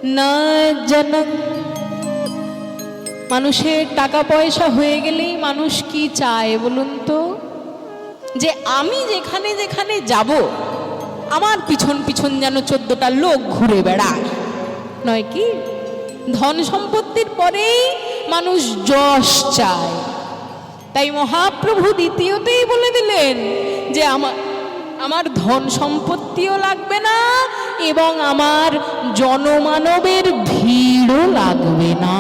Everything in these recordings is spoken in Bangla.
না জানাং। মানুষের টাকা পয়সা হয়ে গেলেই মানুষ কি চায় বলুন তো? যে আমি যেখানে যেখানে যাব আমার পিছন পিছন যেন 14টা লোক ঘুরে বেড়ায়, নয় কি? ধন সম্পত্তির পরেই মানুষ যশ চায়। তাই মহাপ্রভু দ্বিতীয়তেই বলে দিলেন যে আমার ধন সম্পত্তিও লাগবে না এবং আমার জনমানবের ভিড়ও লাগবে না।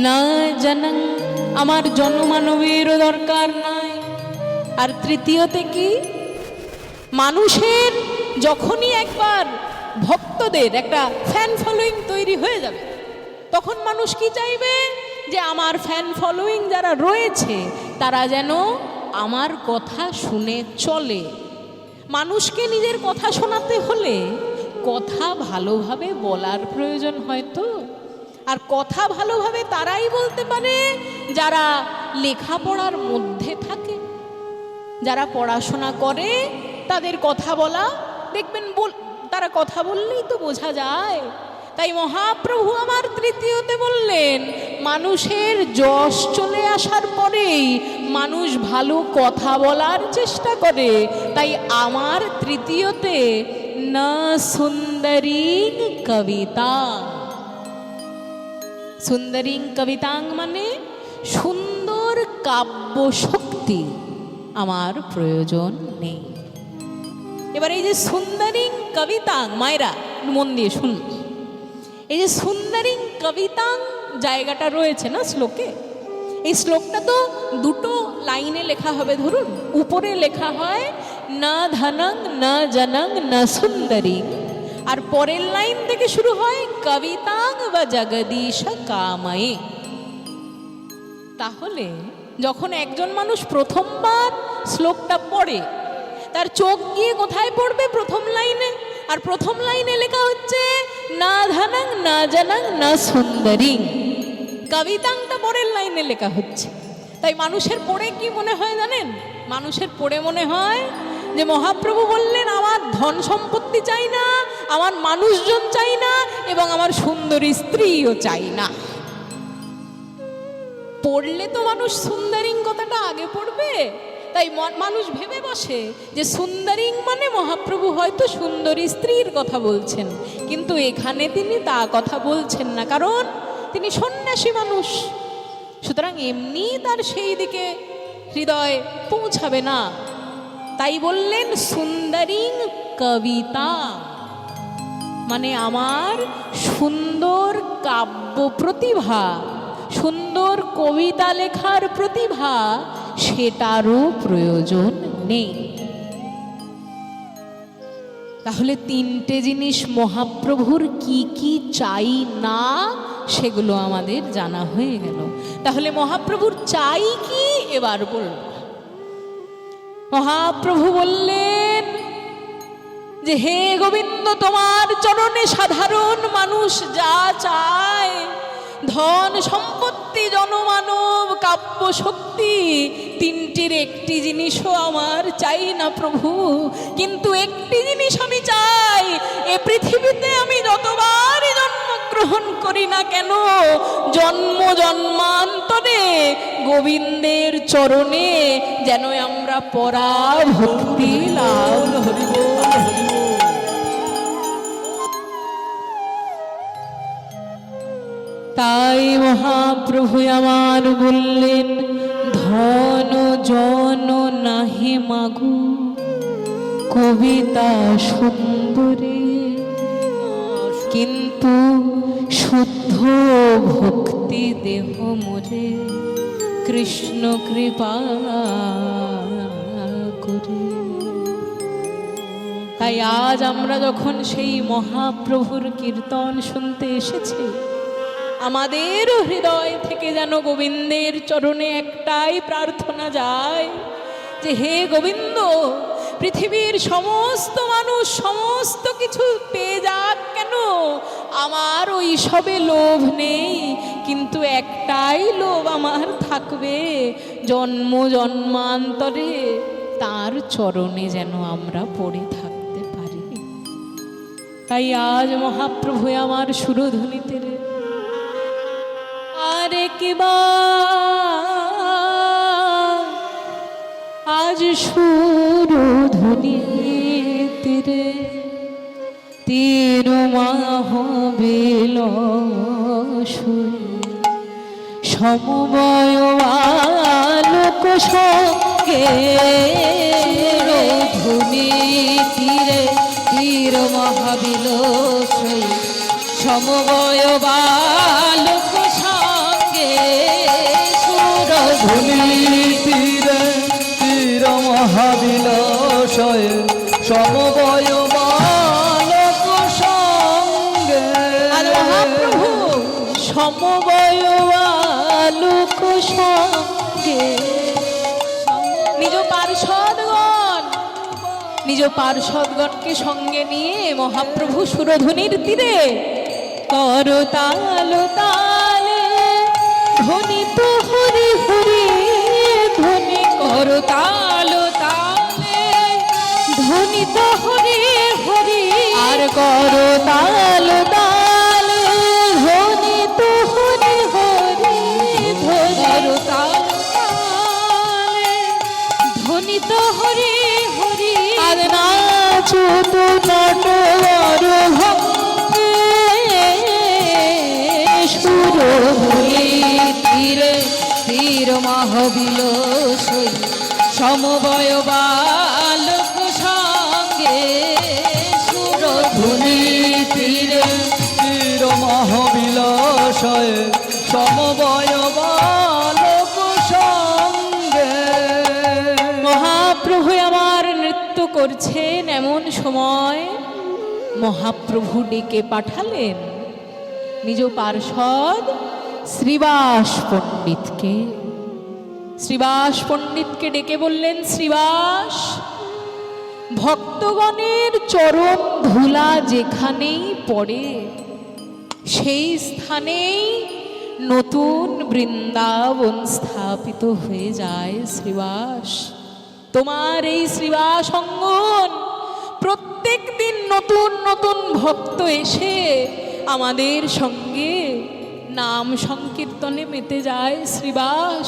না জানাং, আমার জনমানবেরও দরকার নাই। আর তৃতীয়তে কি? মানুষের যখনই একবার ভক্তদের একটা ফ্যান ফলোয়িং তৈরি হয়ে যাবে, তখন মানুষ কি চাইবে? যে আমার ফ্যান ফলোয়িং যারা রয়েছে তারা যেন আমার কথা শুনে চলে। মানুষকে নিজের কথা শোনাতে হলে কথা ভালোভাবে বলার প্রয়োজন হয়তো। আর কথা ভালোভাবে তারাই বলতে পারে যারা লেখাপড়ার মধ্যে থাকে, যারা পড়াশোনা করে তাদের কথা বলা দেখবেন তারা কথা বললেই তো বোঝা যায়। তাই মহাপ্রভু আমার তৃতীয়তে বললেন মানুষের যশ চলে আসার পরেই মানুষ ভালো কথা বলার চেষ্টা করে। তাই আমার তৃতীয়তে না সুন্দরীং কবিতা। সুন্দরীং কবিতাং মানে সুন্দর কাব্য শক্তি আমার প্রয়োজন নেই। এবার এই যে সুন্দরীং কবিতাং, মায়েরা মন দিয়ে শুনুন, এই যে সুন্দরীং কবিতাং জায়গাটা রয়েছে না শ্লোকে, এই শ্লোকটা তো দুটো লাইনে লেখা হবে। ধরুন উপরে লেখা হয় না ধনং না জনং না সুন্দরীং, আর পরের লাইন থেকে শুরু হয় কবিতাং বা জগদীশ কাময়ে। তাহলে যখন একজন মানুষ প্রথমবার শ্লোকটা পড়ে তার চোখ গিয়ে কোথায় পড়বে? প্রথম লাইনে। আর প্রথম লাইনে লেখা হচ্ছে না ধনং না জনং না সুন্দরীং, কবিতাংটা পরের লাইনে লেখা হচ্ছে। তাই মানুষের পড়ে কি মনে হয় জানেন? মানুষের পড়ে মনে হয় যে মহাপ্রভু বললেন আমার ধন সম্পত্তি চাই না, আমার মানুষজন চাই না, এবং আমার সুন্দরী স্ত্রীও চাই না। পড়লে তো মানুষ সুন্দরীং কথাটা আগে পড়বে। তাই মানুষ ভেবে বসে যে সুন্দরীং মানে মহাপ্রভু হয়তো সুন্দরী স্ত্রীর কথা বলছেন, কিন্তু এখানে তিনি তা কথা বলছেন না, কারণ তিনি সন্ন্যাসী মানুষ। সুতরাং এমনি তার সেই দিকে হৃদয় পৌঁছাবে না। তাই বললেন সুন্দরীং কবিতা, মানে আমার সুন্দর কাব্য প্রতিভা, সুন্দর কবিতা লেখার প্রতিভা, সেটারও প্রয়োজন নেই। তাহলে তিনটে জিনিস মহাপ্রভুর কি কি চাই না সেগুলো আমাদের জানা হয়ে গেল। তাহলে মহাপ্রভুর চাই কি এবার বলব। মহাপ্রভু বললেন যে হে গোবিন্দ, তোমার চরণে সাধারণ মানুষ যা চায়, ধন সম্পত্তি জনমানব কাব্য শক্তি, তিনটির একটি জিনিসও আমার চাই না প্রভু। কিন্তু একটি জিনিস আমি চাই, এ পৃথিবীতে আমি যতবার জন্মগ্রহণ করি না কেন, জন্ম জন্মান্তরে গোবিন্দের চরণে যেন আমরা পরা ভক্তি লাভ করি। তাই মহাপ্রভু আমার বললেন ধন জন নাহি মাগু কবিতা সুন্দরী, কিন্তু শুদ্ধ ভক্তি দেহ মোরে কৃষ্ণ কৃপা করে। তাই আজ আমরা যখন সেই মহাপ্রভুর কীর্তন শুনতে এসেছি, আমাদের হৃদয় থেকে যেন গোবিন্দের চরণে একটাই প্রার্থনা যায় যে হে গোবিন্দ, পৃথিবীর সমস্ত মানুষ সমস্ত কিছু পেয়ে যাক কেন, আমার ওই সবে লোভ নেই, কিন্তু একটাই লোভ আমার থাকবে, জন্ম জন্মান্তরে তার চরণে যেন আমরা পড়ে থাকতে পারি। তাই আজ মহাপ্রভু আমার সুরধ্বনিতে রে আরে কিবা আজ সুরধ্বনিতে রে তিরুমাহবিল সমবয় আলোক সঙ্গে ধুনি তীরে তীর মহাবিল সমবয় আলোক সঙ্গে সুরধুনি তীরে তীর মহাবিল সমবয় বালক সঙ্গে। আর মহাপ্রভু সমবয় আলোক সঙ্গে নিজ পার্ষদগণকে সঙ্গে নিয়ে মহাপ্রভু সুরধ্বনির তীরে করতাল তালে ধ্বনিত হরি হরি ধ্বনি করতাল তালে ধ্বনিত হরি হরি আর করতাল তালে ধ্বনিত হরি হরি করতাল তালে ধ্বনিত হরি হরি আর নাচত নটবর ভক্তে সুরধুনি তীরে তীর মহাবিল সমবয় বালক সঙ্গে সুরধুনি তীরে তীর মহাবিল সমবয় বালক সঙ্গে। মহাপ্রভু আমার নৃত্য করছেন এমন সময় মহাপ্রভু ডেকে পাঠালেন নিজ পার্ষদ শ্রীবাস পণ্ডিতকে। শ্রীবাস পণ্ডিতকে ডেকে বললেন, শ্রীবাস, ভক্তগণের চরণ ধুলা যেখানেই পড়ে সেই স্থানেই নতুন বৃন্দাবন স্থাপিত হয়ে যায়। শ্রীবাস, তোমার এই শ্রীবাস অঙ্গন প্রত্যেক দিন নতুন নতুন ভক্ত এসে আমাদের সঙ্গে নাম সংকীর্তনে মেতে যায় শ্রীবাস।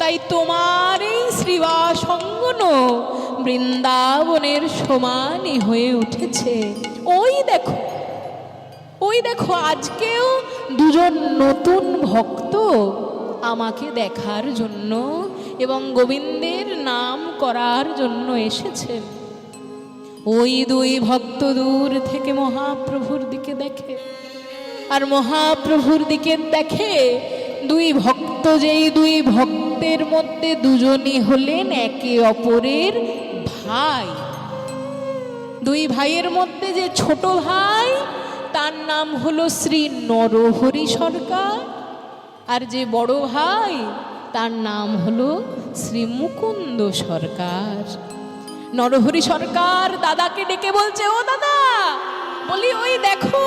তাই তোমার এই শ্রীবাস অঙ্গন বৃন্দাবনের সমানই হয়ে উঠেছে। ওই দেখো আজকেও দুজন নতুন ভক্ত আমাকে দেখার জন্য এবং গোবিন্দের নাম করার জন্য এসেছেন। ওই দুই ভক্ত দূর থেকে মহাপ্রভুর দিকে দেখে, আর মহাপ্রভুর দিকে দেখে দুই ভক্ত, যেই দুই ভক্তের মধ্যে দুজনই হলেন একে অপরের ভাই। দুই ভাইয়ের মধ্যে যে ছোট ভাই তার নাম হলো শ্রী নরহরি সরকার, আর যে বড় ভাই তার নাম হলো শ্রী মুকুন্দ সরকার। নরহরি সরকার দাদাকে ডেকে বলছে, ও দাদা, বলি ওই দেখো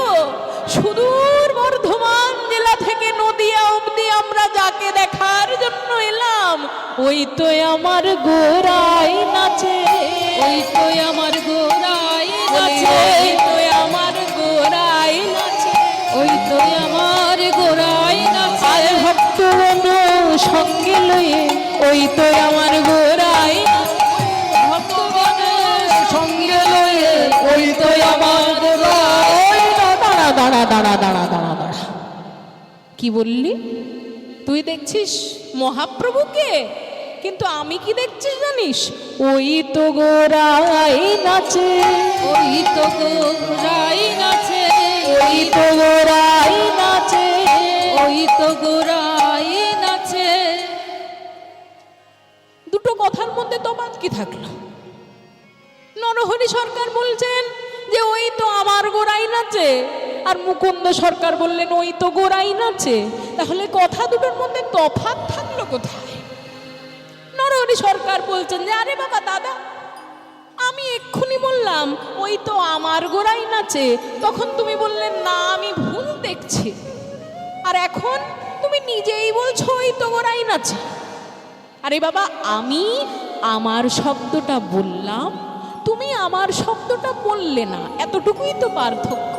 সুদূর বর্ধমান জেলা থেকে নদিয়া অবধি আমরা যাকে দেখার জন্য এলাম ওই তো আমার গোরাই নাচে, ওই তো আমার গোরাই নাচে, ওই তো আমার গোরাই নাচে, ওই তো আমার গোরাই নাচে। আর ভক্তগণ সঙ্গে লয়ে ওই তো আমার গোরাই, ভক্তগণ সঙ্গে লয়ে ওই তো আমার গোরাই। দাঁড়া দাঁড়া দাঁড়া দাঁড়া দাঁড়া, কি বললি? তুই দেখছিস মহাপ্রভুকে, কিন্তু আমি কি দেখছিস জানিস? ওই তো গোরাই নাচে, ওই তো গোরাই নাচে, ওই তো গোরাই নাচে, ওই তো গোরাই নাচে। দুটো কথার মধ্যে তফাৎ কি থাকলো? নরহরি সরকার বলছেন যে ওই তো আমার গোরাই নাচে, আর মুকুন্দ সরকার বললেন ওই তো গোরাই নাচে। তাহলে কথা দুটোর মধ্যে তফাৎ থাকলো কোথায়? নরহরি সরকার বলছেন যে আরে বাবা দাদা, আমি এক্ষুনি বললাম ওই তো আমার গোরাই নাচে, তখন তুমি বললেন না আমি ভুল দেখছি, আর এখন তুমি নিজেই বলছো ওই তো গোরাই নাচে। আরে বাবা, আমি আমার শব্দটা বললাম, তুমি আমার শব্দটা বললে না, এতটুকুই তো পার্থক্য।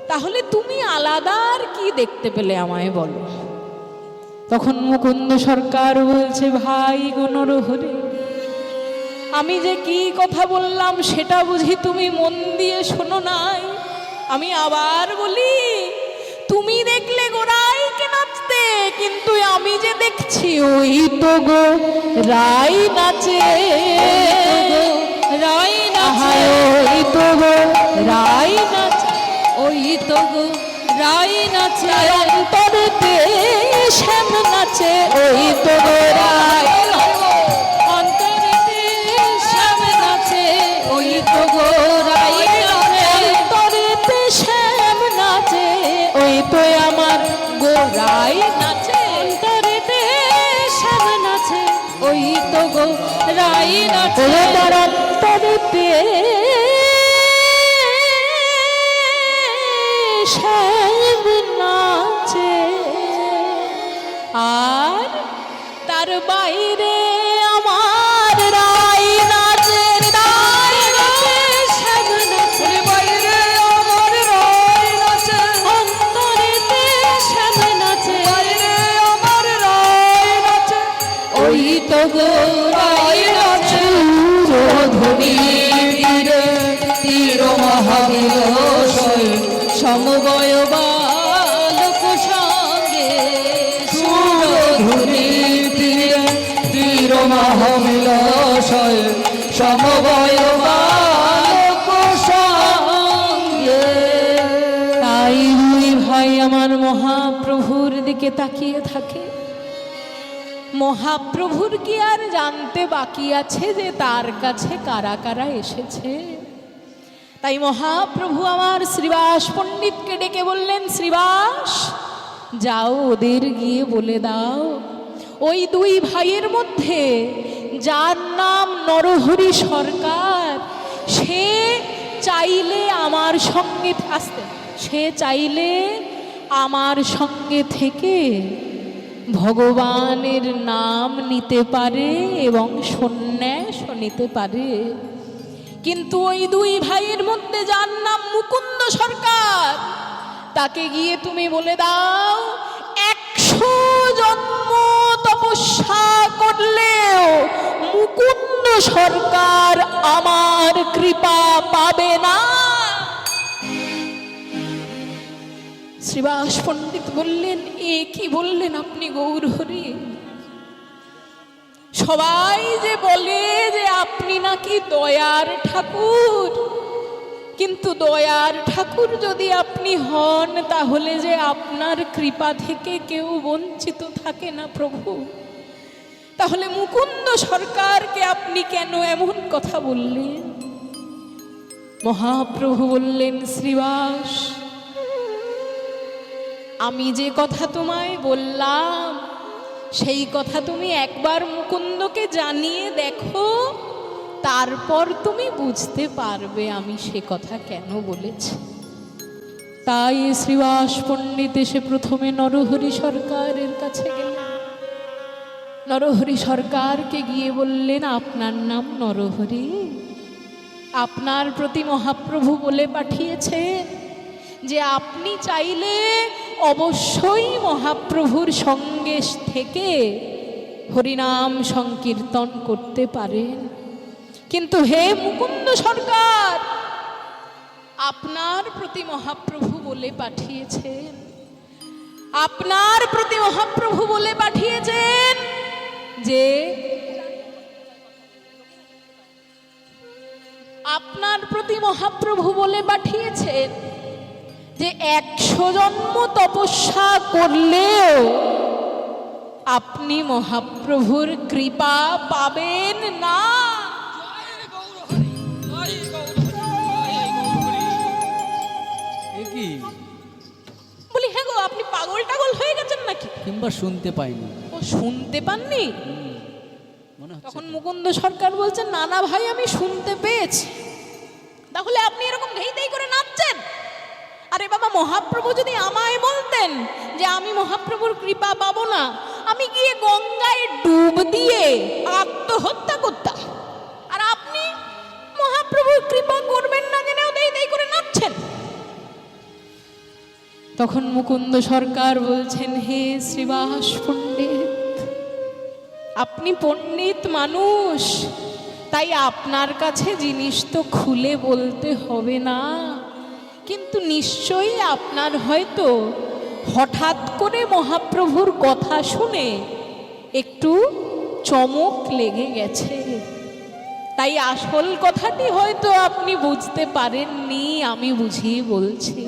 তাহলে তুমি আলাদা আর কি দেখতে পেলে আমায় বলো। তখন মুকুন্দ সরকার বলছে, ভাই গো নরহরি, আমি যে কি কথা বললাম সেটা বুঝি তুমি মন দিয়ে শোনো নাই। আমি আবার বলি, তুমি দেখলে গোরাইকে নাচতে, কিন্তু আমি যে দেখছি ওই তো গো রাই নাচে, রাই নাচে, ওই তো গো রাই নাচে, ওই তো গো রাই নাচে, অন্তরেতে শ্যাম নাচে, ওই তো গো রাই, অন্তরেতে শ্যাম নাচে, ওই তো গো রাই নাচে, অন্তরেতে শ্যাম নাচে, ওই তো আমার গোরাই নাচে, অন্তরেতে শ্যাম নাচে, ওই তো গো রাই নাচে, আমার অন্তরেতে শ্যাম নাচে, আর তার বাইরে আমার রাই নাচে, রাই নাচে, শ্যাম নাচে, বাইরে আমার রাই নাচে, অন্তরেতে শ্যাম নাচে, বাইরে আমার রাই নাচে, ওই তো গো রাই নাচে, সুরধুনী তীরে তীর মহাবিলসয় সমবয় বালক সঙ্গে, সুরধুনী তীরে তীর মহাবিলসয় সমবয় বালক সঙ্গে। তাই দুই ভাই আমার মহাপ্রভুর দিকে তাকিয়ে থাকে। মহাপ্রভুর কি আর জানতে বাকি আছে যে তার কাছে কারা কারা এসেছে? তাই মহাপ্রভু আমার শ্রীবাস পণ্ডিতকে ডেকে বললেন, শ্রীবাস, যাও ওদের গিয়ে বলে দাও, ওই দুই ভাইয়ের মধ্যে যার নাম নরহরি সরকার, সে চাইলে আমার সঙ্গে আসতে, সে চাইলে আমার সঙ্গে থেকে ভগবানের নাম নিতে পারে এবং সন্ন্যাস নিতে পারে। কিন্তু ওই দুই ভাইয়ের মধ্যে যার নাম মুকুন্দ সরকার, তাকে গিয়ে তুমি বলে দাও, 100 জন্ম তপস্যা করলেও মুকুন্দ সরকার আমার কৃপা পাবে না। শ্রীবাস পণ্ডিত বললেন, এ কি বললেন আপনি গৌরহরি? সবাই যে বলে যে আপনি নাকি দয়ার ঠাকুর, কিন্তু দয়ার ঠাকুর যদি আপনি হন, তাহলে যে আপনার কৃপা থেকে কেউ বঞ্চিত থাকে না প্রভু। তাহলে মুকুন্দ সরকারকে আপনি কেন এমন কথা বললেন? মহাপ্রভু বললেন, শ্রীবাস, আমি যে কথা তোমায় বললাম সেই কথা তুমি একবার মুকুন্দকে জানিয়ে দেখো, তারপর তুমি বুঝতে পারবে আমি সে কথা কেন বলেছি। তাই শ্রীবাস পণ্ডিত এসে প্রথমে নরহরি সরকারের কাছে গেলেন। নরহরি সরকারকে গিয়ে বললেন, আপনার নাম নরহরি, আপনার প্রতি মহাপ্রভু বলে পাঠিয়েছেন যে আপনি চাইলে অবশ্যই মহাপ্রভুর সঙ্গে থেকে হরিনাম সংকীর্তন করতে পারেন। কিন্তু হে মুকুন্দ সরকার, আপনার প্রতি মহাপ্রভু বলে পাঠিয়েছেন, আপনার প্রতি মহাপ্রভু বলে পাঠিয়েছেন যে আপনার প্রতি মহাপ্রভু বলে পাঠিয়েছেন যে 100 জন্ম তপস্যা করলেও আপনি মহাপ্রভুর কৃপা পাবেন না। কি বলি, হ্যাঁ গো, আপনি পাগল টাগল হয়ে গেছেন নাকি? কিংবা শুনতে পাইনি? ও শুনতে পাননি? মনে হচ্ছে। তখন মুকুন্দ সরকার বলছেন, না না ভাই, আমি শুনতে পেয়েছি। তাহলে আপনি এরকম ধেই করে নাচছেন? আরে বাবা, মহাপ্রভু যদি আমায় বলতেন যে আমি মহাপ্রভুর কৃপা পাবো না, আমি গিয়ে গঙ্গায় ডুব দিয়ে আত্মহত্যা করতাম। আর আপনি কৃপা করবেন না জেনেও দেই দেই করে নাচছেন। তখন মুকুন্দ সরকার বলছেন, হে শ্রীবাস পণ্ডিত, আপনি পণ্ডিত মানুষ, তাই আপনার কাছে জিনিস তো খুলে বলতে হবে না, কিন্তু নিশ্চয়ই আপনার হয়তো হঠাৎ করে মহাপ্রভুর কথা শুনে একটু চমক লেগে গেছে, তাই আসল কথাটি হয়তো আপনি বুঝতে পারেননি, আমি বুঝিয়ে বলছি।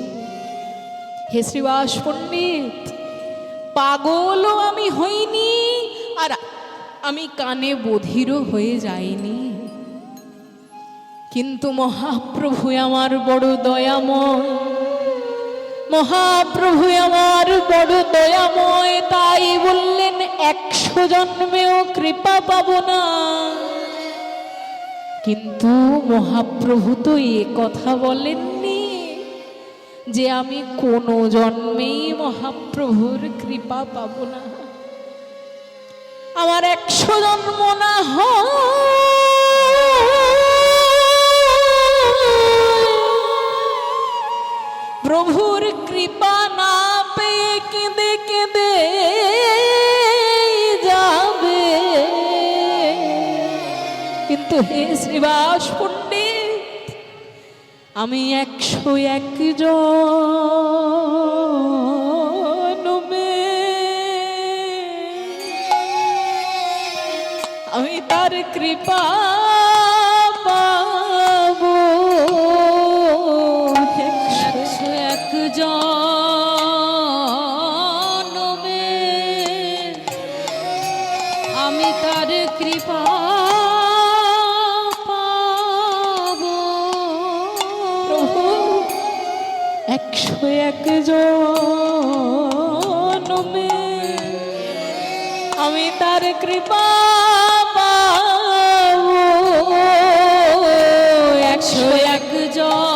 হে শ্রীবাস পণ্ডিত, পাগলও আমি হইনি, আর আমি কানে বধিরও হয়ে যাইনি, কিন্তু মহাপ্রভু আমার বড় দয়াময়, মহাপ্রভু আমার বড় দয়াময়, তাই বললেন 100 জন্মেও কৃপা পাবো না। কিন্তু মহাপ্রভু তো এ কথা বলেননি যে আমি কোনো জন্মেই মহাপ্রভুর কৃপা পাবো না। আমার 100 জন্ম না হয় প্রভুর কৃপা না পেয়ে কেঁদে কেঁদে যাবে, কিন্তু হে শ্রীবাস পণ্ডিত, আমি 101 জন্মে আমি তার কৃপা পাবো। 101 জন্মে আমি তার কৃপা পাবো। প্রভু 101 জন্মে আমি তার কৃপা পাবো। 101 জন্মে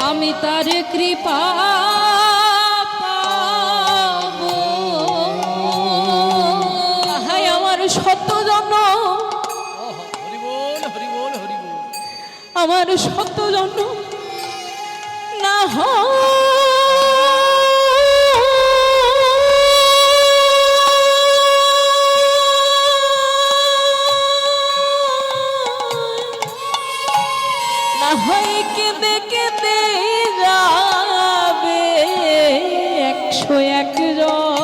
আমি তার কৃপা পাবো। হায় আমার 100 জন্ম, আমার 100 জন্ম না হয় কেঁদে কেঁদে যাবে 101 জন্মে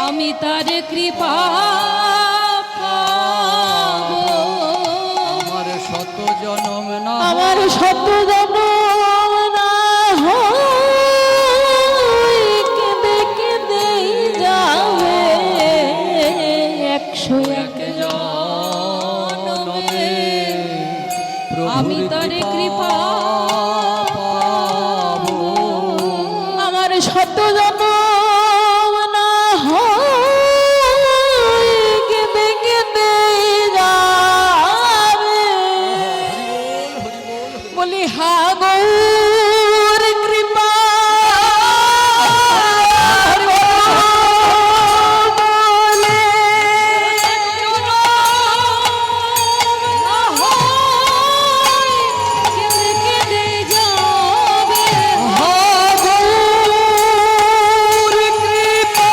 আমি তার কৃপা পাবো। আমার 100 জন্ম না, আমার 100 জন্ম না হয় কেঁদে কেঁদে যাবে 101 জন্মে আমি তার কৃপা পাবো। আমার 100 জন্ম না হয় কেঁদে কেঁদে যাবে, বলি হা গৌর কৃপা বলে কেঁদে কেঁদে যাবে। হা গৌর কৃপা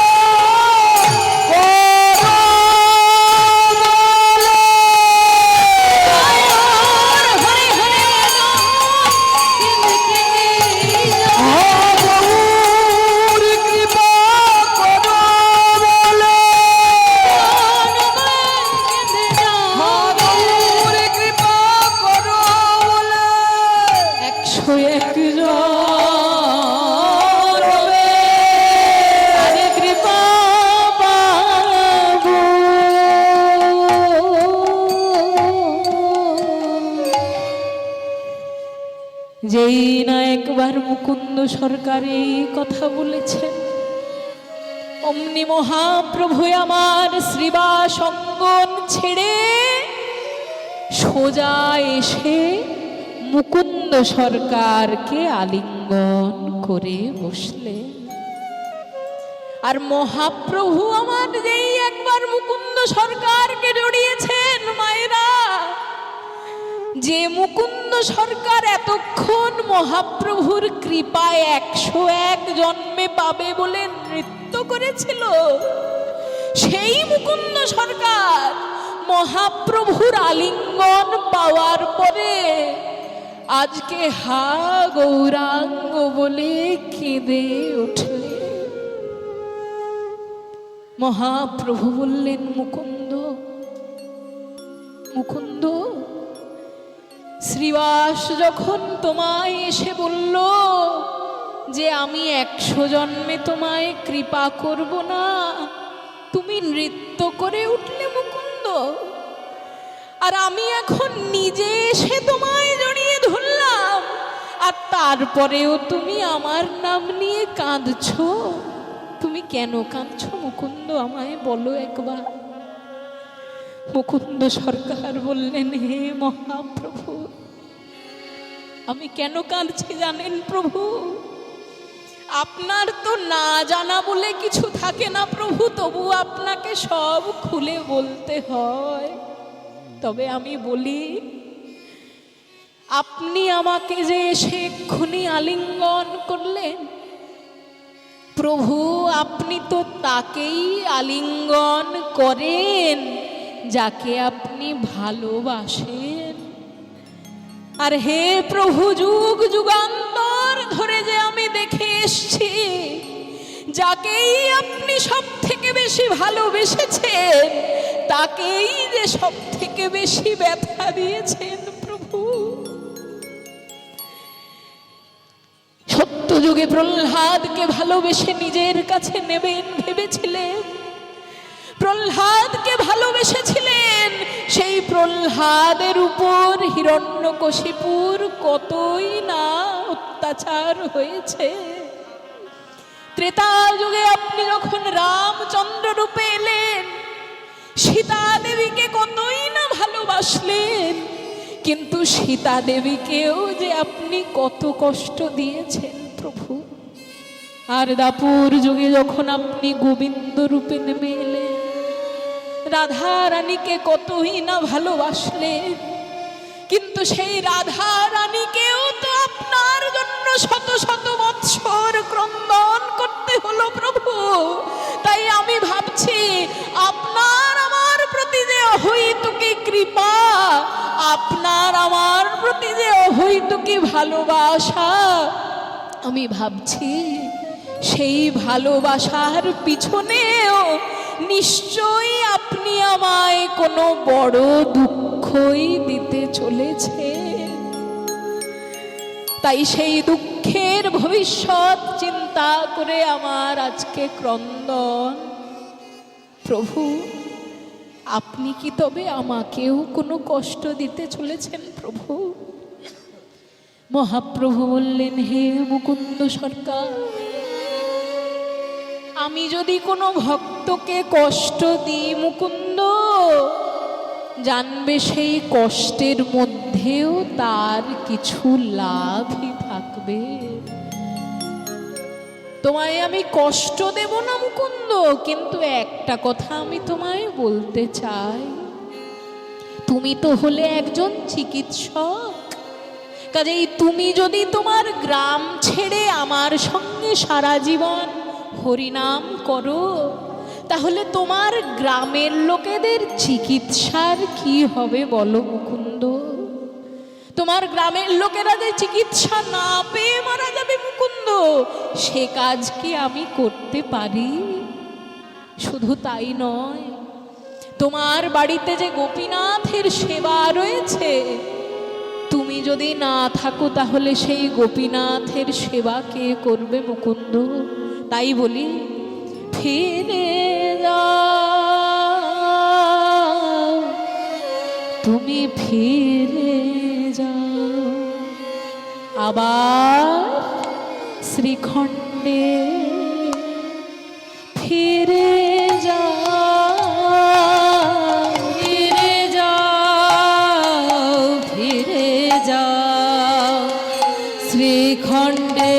হরে হরে কেঁদে কেঁদে গৌর কৃপা করো বলে, কেঁদে গৌর কৃপা করো বলে 101 জন্মে তার কৃপা পাবো। যেই না একবার মুকুন্দ সরকার এই কথা বলেছেন, অমনি মহাপ্রভু আমার শ্রীবাস অঙ্গন ছেড়ে সোজা এসে মুকুন্দ সরকারকে আলিঙ্গন করে বসলেন। আর মহাপ্রভু আমার যেই একবার মুকুন্দ সরকারকে জড়িয়েছেন মায়েরা, যে মুকুন্দ সরকার এতক্ষণ মহাপ্রভুর কৃপায় 101 জন্মে পাবে বলে নৃত্য করেছিল, সেই মুকুন্দ সরকার মহাপ্রভুর আলিঙ্গন পাওয়ার পরে আজকে হা গৌরাঙ্গ বলে কেঁদে উঠলে। মহাপ্রভু বললেন, মুকুন্দ, মুকুন্দ, শ্রীবাস যখন তোমায় এসে বলল যে আমি 100 জন্মে তোমায় কৃপা করব না, তুমি নৃত্য করে উঠলে মুকুন্দ। আর আমি এখন নিজে এসে তোমায় জড়িয়ে ধরলাম, আর তারপরেও তুমি আমার নাম নিয়ে কাঁদছো। তুমি কেন কাঁদছো মুকুন্দ, আমায় বলো একবার। মুকুন্দ সরকার বললেন, হে মহাপ্রভু, আমি কেন কাঁদছি জানেন প্রভু? আপনার তো না জানা বলে কিছু থাকে না প্রভু, তবু আপনাকে সব খুলে বলতে হয়। তবে আমি বলি, আপনি আমাকে যে এসে এক্ষুনি আলিঙ্গন করলেন, প্রভু আপনি তো তাকেই আলিঙ্গন করেন যাকে আপনি ভালোবাসেন। আর হে প্রভু, যুগ যুগান্তর ধরে যে আমি দেখে এসছি, যাকেই আপনি সব থেকে বেশি ভালোবেসেছেন, তাকেই যে সব থেকে বেশি ব্যথা দিয়েছেন প্রভু। সত্য যুগে প্রহ্লাদকে ভালোবেসে নিজের কাছে নেবেন ভেবেছিলেন, প্রহ্লাদকে ভালোবেসেছিলেন, সেই প্রহ্লাদের উপর হিরণ্যকশিপুর কতই না অত্যাচার হয়েছে। ত্রেতা যুগে আপনি যখন রামচন্দ্র রূপে এলেন, সীতা দেবীকে কতই না ভালোবাসলেন, কিন্তু সীতা দেবীকেও যে আপনি কত কষ্ট দিয়েছেন প্রভু। আর দাপুর যুগে যখন আপনি গোবিন্দ রূপে নেমে এলেন, রাধা রানীকে কতই না ভালোবাসলেন, কিন্তু সেই রাধা রানীকেও তো আপনার জন্য শত শত বৎসর ক্রন্দন করতে হলো প্রভু। তাই আমি ভাবছি, আপনার আমার প্রতি যে অহৈতুকী কৃপা, আপনার আমার প্রতি যে অহৈতুকী ভালোবাসা, আমি ভাবছি সেই ভালোবাসার পিছনেও নিশ্চয়ই আপনি আমায় কোনো বড় দুঃখই দিতে চলেছে। তাই সেই দুঃখের ভবিষ্যৎ চিন্তা করে আমার আজকে ক্রন্দন। প্রভু আপনি কি তবে আমাকেও কোনো কষ্ট দিতে চলেছেন প্রভু? মহাপ্রভু বললেন, হে মুকুন্দ সরকার, আমি যদি কোনো ভক্তকে কষ্ট দিই মুকুন্দ, জানবে সেই কষ্টের মধ্যেও তার কিছু লাভই থাকবে। তোমায় আমি কষ্ট দেব না মুকুন্দ, কিন্তু একটা কথা আমি তোমায় বলতে চাই। তুমি তো হলে একজন চিকিৎসক, কাজেই তুমি যদি তোমার গ্রাম ছেড়ে আমার সঙ্গে সারা জীবন হরিনাম করো, তাহলে তোমার গ্রামের লোকেদের চিকিৎসার কি হবে বলো মুকুন্দ? তোমার গ্রামের লোকেরা যে চিকিৎসা না পেয়ে মারা যাবে মুকুন্দ, সে কাজ কি আমি করতে পারি? শুধু তাই নয়, তোমার বাড়িতে যে গোপীনাথের সেবা রয়েছে, তুমি যদি না থাকো তাহলে সেই গোপীনাথের সেবা কে করবে মুকুন্দ? তাই বলি, ফিরে যাও, তুমি ফিরে যাও আবার শ্রীখণ্ডে, ফিরে যাও, ফিরে যাও, ফিরে যাও শ্রীখণ্ডে,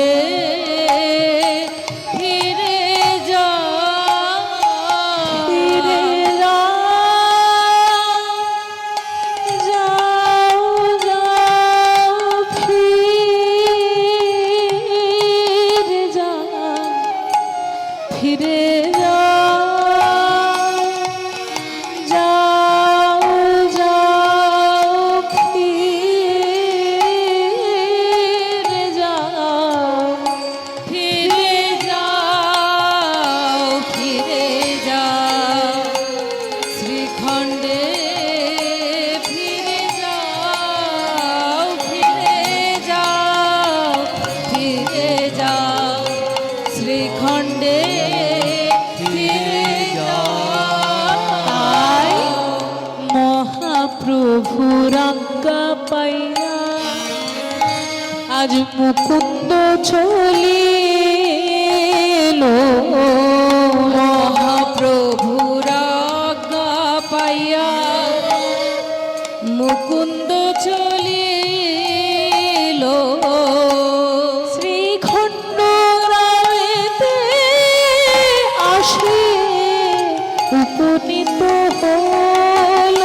ফিরে যাও, শ্রীখণ্ডে ফিরে যাও, ফিরে যাও, ফিরে যাও, শ্রীখণ্ডে ফিরে যাও। তাই মহাপ্রভুর আজ্ঞা পাইয়া আজ মুকুন্দ চলিল। মহাপ্রভুর আজ্ঞা পাইয়া মুকুন্দ চলিল। শ্রীখণ্ড গ্রামেতে আসে উপনীত হল।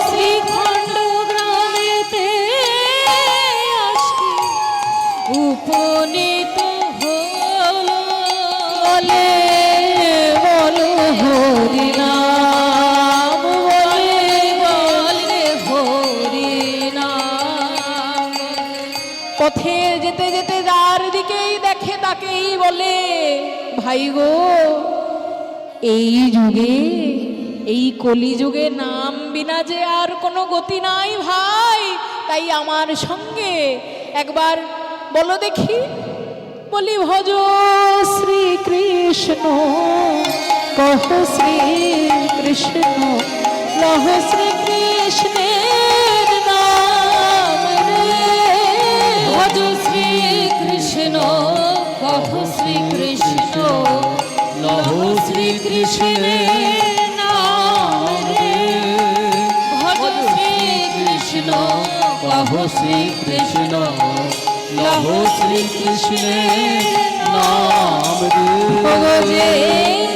শ্রীখণ্ড গ্রামেতে আসি উপনীত হল। বলে বলো হরি নাম, বলে বলে হরি নাম। পথে যেতে যেতে যার দিকেই দেখে তাকেই বলে, ভাই গো, এই যুগে, এই কলিযুগে নাম বিনা যে আর কোনো গতি নাই ভাই, তাই আমার সঙ্গে একবার বলো দেখি। বলি ভজ শ্রীকৃষ্ণ, কহ শ্রীকৃষ্ণ, লহ শ্রীকৃষ্ণের নাম রে। ভজ শ্রীকৃষ্ণ, কহ শ্রীকৃষ্ণ, লহ শ্রীকৃষ্ণের নাম রে। ভজ শ্রীকৃষ্ণ, কহ শ্রীকৃষ্ণ, লহ শ্রীকৃষ্ণের নাম ভজে রে।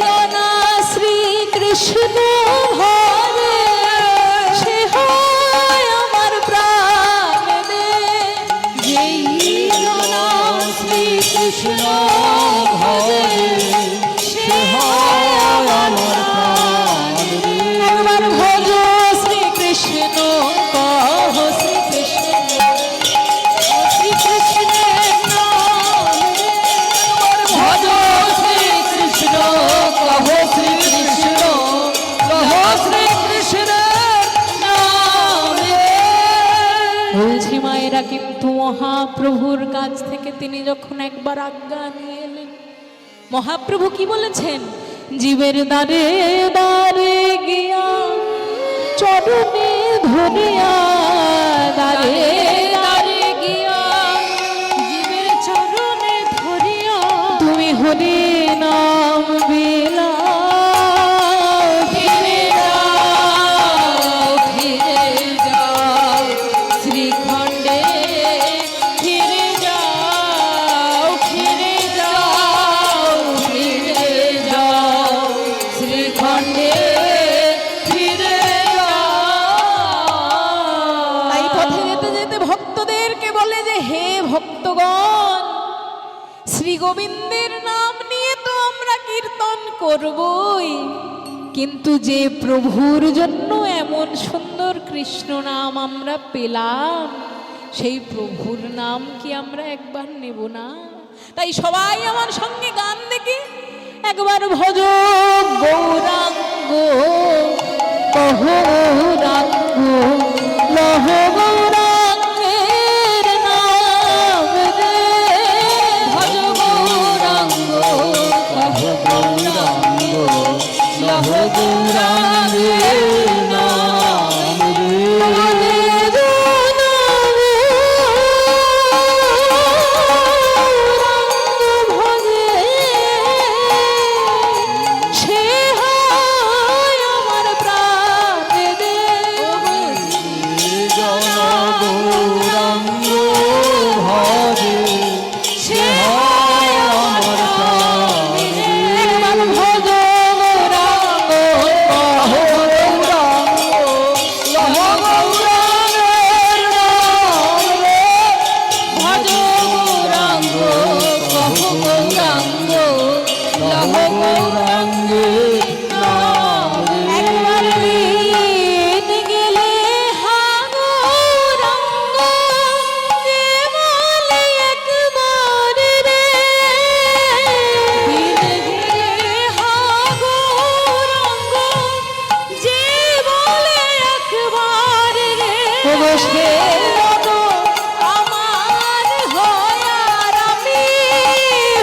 জনা শ্রীকৃষ্ণ হরে, সে হয় আমার প্রাণ দে। যেই জনা শ্রীকৃষ্ণ ভজে, সে হয় আমার প্রাণ রে। একবার ভজ শ্রীকৃষ্ণ, কহ শ্রীকৃষ্ণ, শ্রীকৃষ্ণের নাম রে। ভজ শ্রীকৃষ্ণ, কহ শ্রীকৃষ্ণ, কহ শ্রীকৃষ্ণের নাম রে। বলছি মায়েরা, কিন্তু মহাপ্রভুর কাছ থেকে তিনি যখন একবার আজ্ঞা নিয়ে এলেন, মহাপ্রভু কি বলেছেন? জীবের দ্বারে দ্বারে গিয়া চরণে ধরিয়া, দ্বারে দাঁড়ে গিয়া জীবের চরণে ধরিয়া, তুমি হরি নাম বিলাও। ফিরে যাও, ফিরে যাও, শ্রীখণ্ডে ফিরে যাও, ফিরে যাও, ফিরে যাও, শ্রীখণ্ডে ফিরে যাও। তাই পথে যেতে যেতে ভক্তদেরকে বলে যে, হে ভক্তগণ, শ্রী গোবিন্দের নাম নিয়ে তো আমরা কীর্তন করবই, কিন্তু যে প্রভুর জন্য এমন সুন্দর কৃষ্ণ নাম আমরা পেলাম, সেই প্রভুর নাম কি আমরা একবার নেব না? তাই সবাই আমার সঙ্গে গান দেখে একবার ভজ গৌরাঙ্গ, কহ গৌরাঙ্গ, লহ গৌরাঙ্গের নাম রে। ভজ গৌরাঙ্গ, কহ গৌরাঙ্গ, লহ গৌরাঙ্গের নাম রে। ভজে জনগৌরাঙ্গ ভজে, সে হয় আমার প্রাণ দে। জন গৌরাঙ্গ ভজে, সে হয় আমার প্রাণ রে। একবার ভজ গৌরাঙ্গ, কহ গৌরাঙ্গ, সে মন আমার হয় আর আমি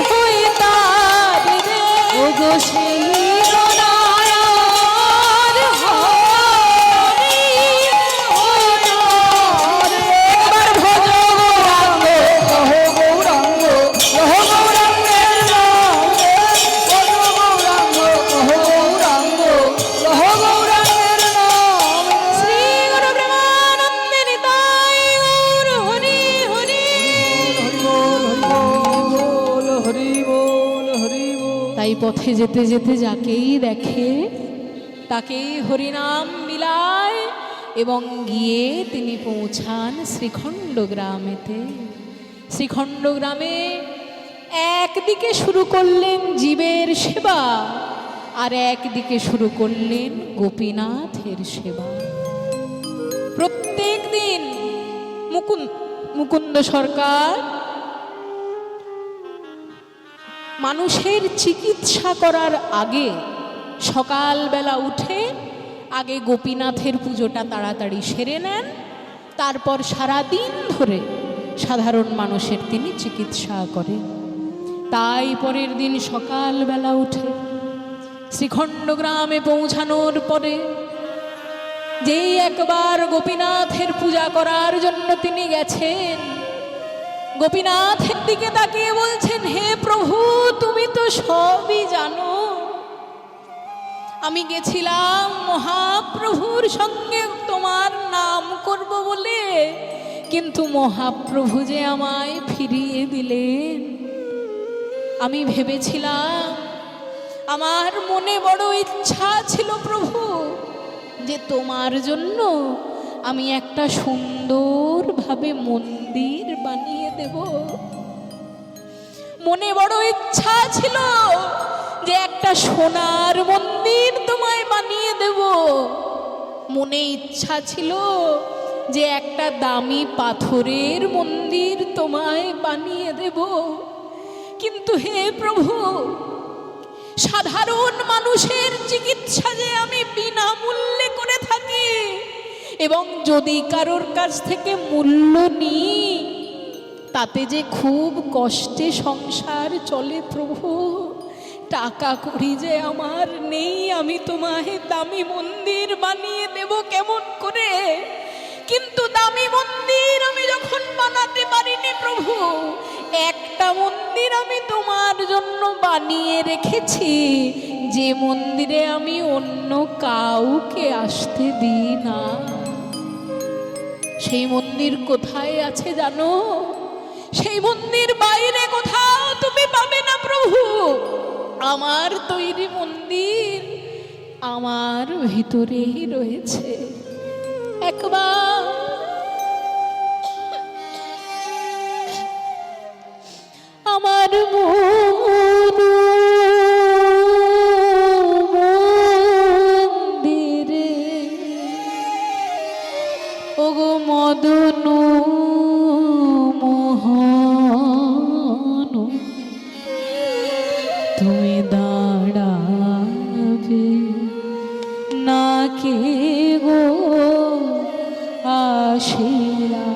হই তার রে। ওগো সেই গণায়ার হরি হইতারে। এবার ভজ গৌরাঙ্গ কহ গৌরাঙ্গ কহ গৌরাঙ্গের নাম রে। কহ গৌরাঙ্গ কহ গৌরাঙ্গ কহ গৌরাঙ্গের নাম রে। শ্রী গুরু প্রেমানন্দে নিতাই গৌর হরি হরি। হরি বল হরি বল। তাই পথে যেতে যেতে যাকেই দেখে তাকেই হরিনাম বিলায় এবং গিয়ে তিনি পৌঁছান শ্রীখণ্ড গ্রামেতে। শ্রীখণ্ড গ্রামে একদিকে শুরু করলেন জীবের সেবা আর একদিকে শুরু করলেন গোপীনাথের সেবা। প্রত্যেক দিন মুকুন্দ সরকার মানুষের চিকিৎসা করার আগে সকালবেলা উঠে আগে গোপীনাথের পুজোটা তাড়াতাড়ি সেরে নেন, তারপর সারাদিন ধরে সাধারণ মানুষের তিনি চিকিৎসা করেন। তাই পরের দিন সকালবেলা উঠে শ্রীখণ্ড গ্রামে পৌঁছানোর পরে যেই একবার গোপীনাথের পূজা করার জন্য তিনি গেছেন, গোপীনাথের দিকে তাকিয়ে বলছেন, হে প্রভু তুমি তো সবই জানো। আমি গেছিলাম মহাপ্রভুর সঙ্গে তোমার নাম করব বলে, কিন্তু মহাপ্রভু যে আমায় ফিরিয়ে দিলেন। আমি ভেবেছিলাম, আমার মনে বড় ইচ্ছা ছিল প্রভু যে তোমার জন্য আমি একটা সুন্দরভাবে মন্দির বানিয়ে দেব। মনে বড় ইচ্ছা ছিল যে একটা সোনার মন্দির তোমায় বানিয়ে দেব। মনে ইচ্ছা ছিল যে একটা দামি পাথরের মন্দির তোমায় বানিয়ে দেব। কিন্তু হে প্রভু, সাধারণ মানুষের চিকিৎসা যে আমি বিনামূল্যে করে থাকি এবং যদি কারোর কাছ থেকে মূল্য নিই তাতে যে খুব কষ্টে সংসার চলে প্রভু। টাকা করি যে আমার নেই, আমি তোমায় দামি মন্দির বানিয়ে দেব কেমন করে? কিন্তু দামি মন্দির আমি যখন বানাতে পারিনি প্রভু, একটা মন্দির আমি তোমার জন্য বানিয়ে রেখেছি, যে মন্দিরে আমি অন্য কাউকে আসতে দিই না। সেই মন্দির কোথায় আছে জানো? সেই মন্দির বাইরে কোথাও তুমি পাবে না প্রভু। আমার তৈরি মন্দির আমার ভিতরেই রয়েছে। একবার আমার মন্দিরে ওগো মদন মোহন তুমি দাঁড়াবে না কে গো আসিয়া